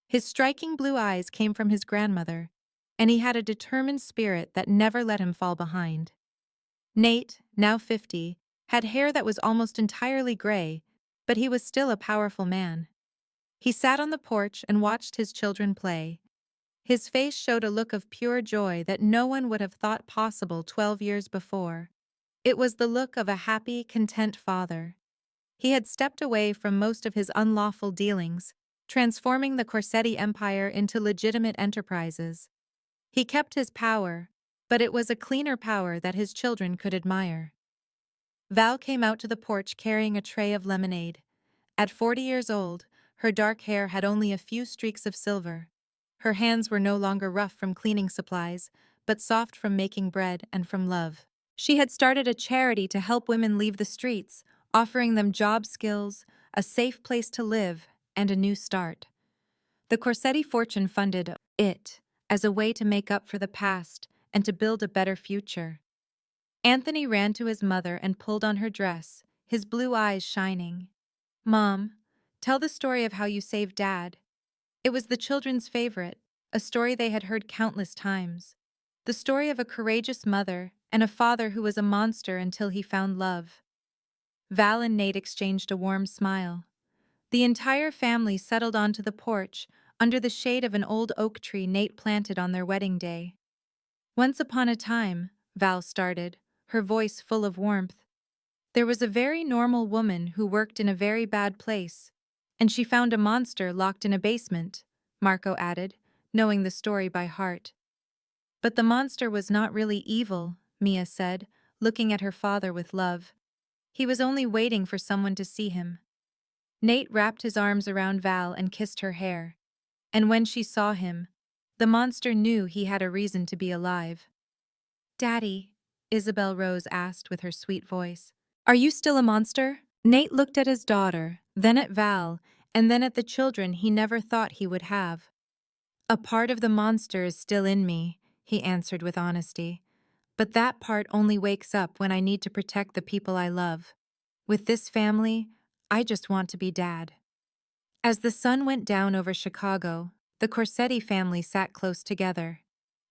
His striking blue eyes came from his grandmother, and he had a determined spirit that never let him fall behind. Nate, now 50, had hair that was almost entirely gray, but he was still a powerful man. He sat on the porch and watched his children play. His face showed a look of pure joy that no one would have thought possible 12 years before. It was the look of a happy, content father. He had stepped away from most of his unlawful dealings, transforming the Corsetti empire into legitimate enterprises. He kept his power, but it was a cleaner power that his children could admire. Val came out to the porch carrying a tray of lemonade. At 40 years old, her dark hair had only a few streaks of silver. Her hands were no longer rough from cleaning supplies, but soft from making bread and from love. She had started a charity to help women leave the streets, offering them job skills, a safe place to live, and a new start. The Corsetti fortune funded it as a way to make up for the past and to build a better future. Anthony ran to his mother and pulled on her dress, his blue eyes shining. "Mom, tell the story of how you saved Dad." It was the children's favorite, a story they had heard countless times. The story of a courageous mother and a father who was a monster until he found love. Val and Nate exchanged a warm smile. The entire family settled onto the porch, under the shade of an old oak tree Nate planted on their wedding day. "Once upon a time," Val started, her voice full of warmth, "there was a very normal woman who worked in a very bad place, and she found a monster locked in a basement," Marco added, knowing the story by heart. "But the monster was not really evil," Mia said, looking at her father with love. "He was only waiting for someone to see him." Nate wrapped his arms around Val and kissed her hair. And when she saw him, the monster knew he had a reason to be alive. "Daddy," Isabel Rose asked with her sweet voice, "are you still a monster?" Nate looked at his daughter, then at Val, and then at the children he never thought he would have. "A part of the monster is still in me," he answered with honesty. "But that part only wakes up when I need to protect the people I love. With this family, I just want to be Dad." As the sun went down over Chicago, the Corsetti family sat close together.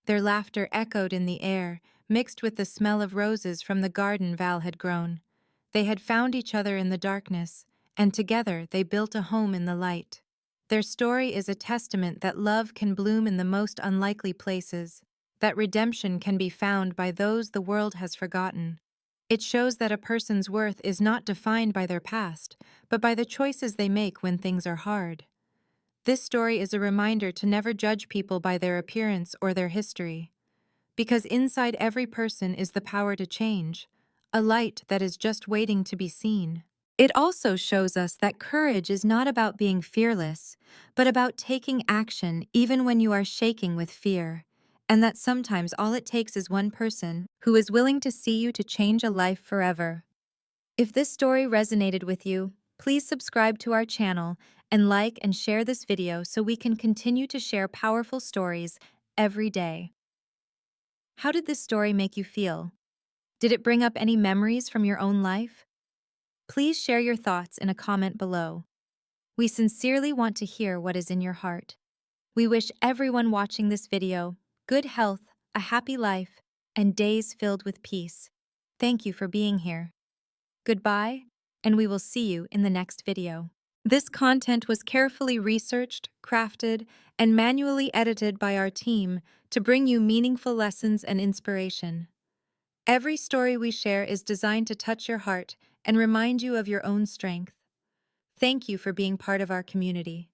Their laughter echoed in the air, mixed with the smell of roses from the garden Val had grown. They had found each other in the darkness, and together they built a home in the light. Their story is a testament that love can bloom in the most unlikely places, that redemption can be found by those the world has forgotten. It shows that a person's worth is not defined by their past, but by the choices they make when things are hard. This story is a reminder to never judge people by their appearance or their history. Because inside every person is the power to change, a light that is just waiting to be seen. It also shows us that courage is not about being fearless, but about taking action even when you are shaking with fear, and that sometimes all it takes is one person who is willing to see you to change a life forever. If this story resonated with you, please subscribe to our channel and like and share this video so we can continue to share powerful stories every day. How did this story make you feel? Did it bring up any memories from your own life? Please share your thoughts in a comment below. We sincerely want to hear what is in your heart. We wish everyone watching this video good health, a happy life, and days filled with peace. Thank you for being here. Goodbye, and we will see you in the next video. This content was carefully researched, crafted, and manually edited by our team to bring you meaningful lessons and inspiration. Every story we share is designed to touch your heart and remind you of your own strength. Thank you for being part of our community.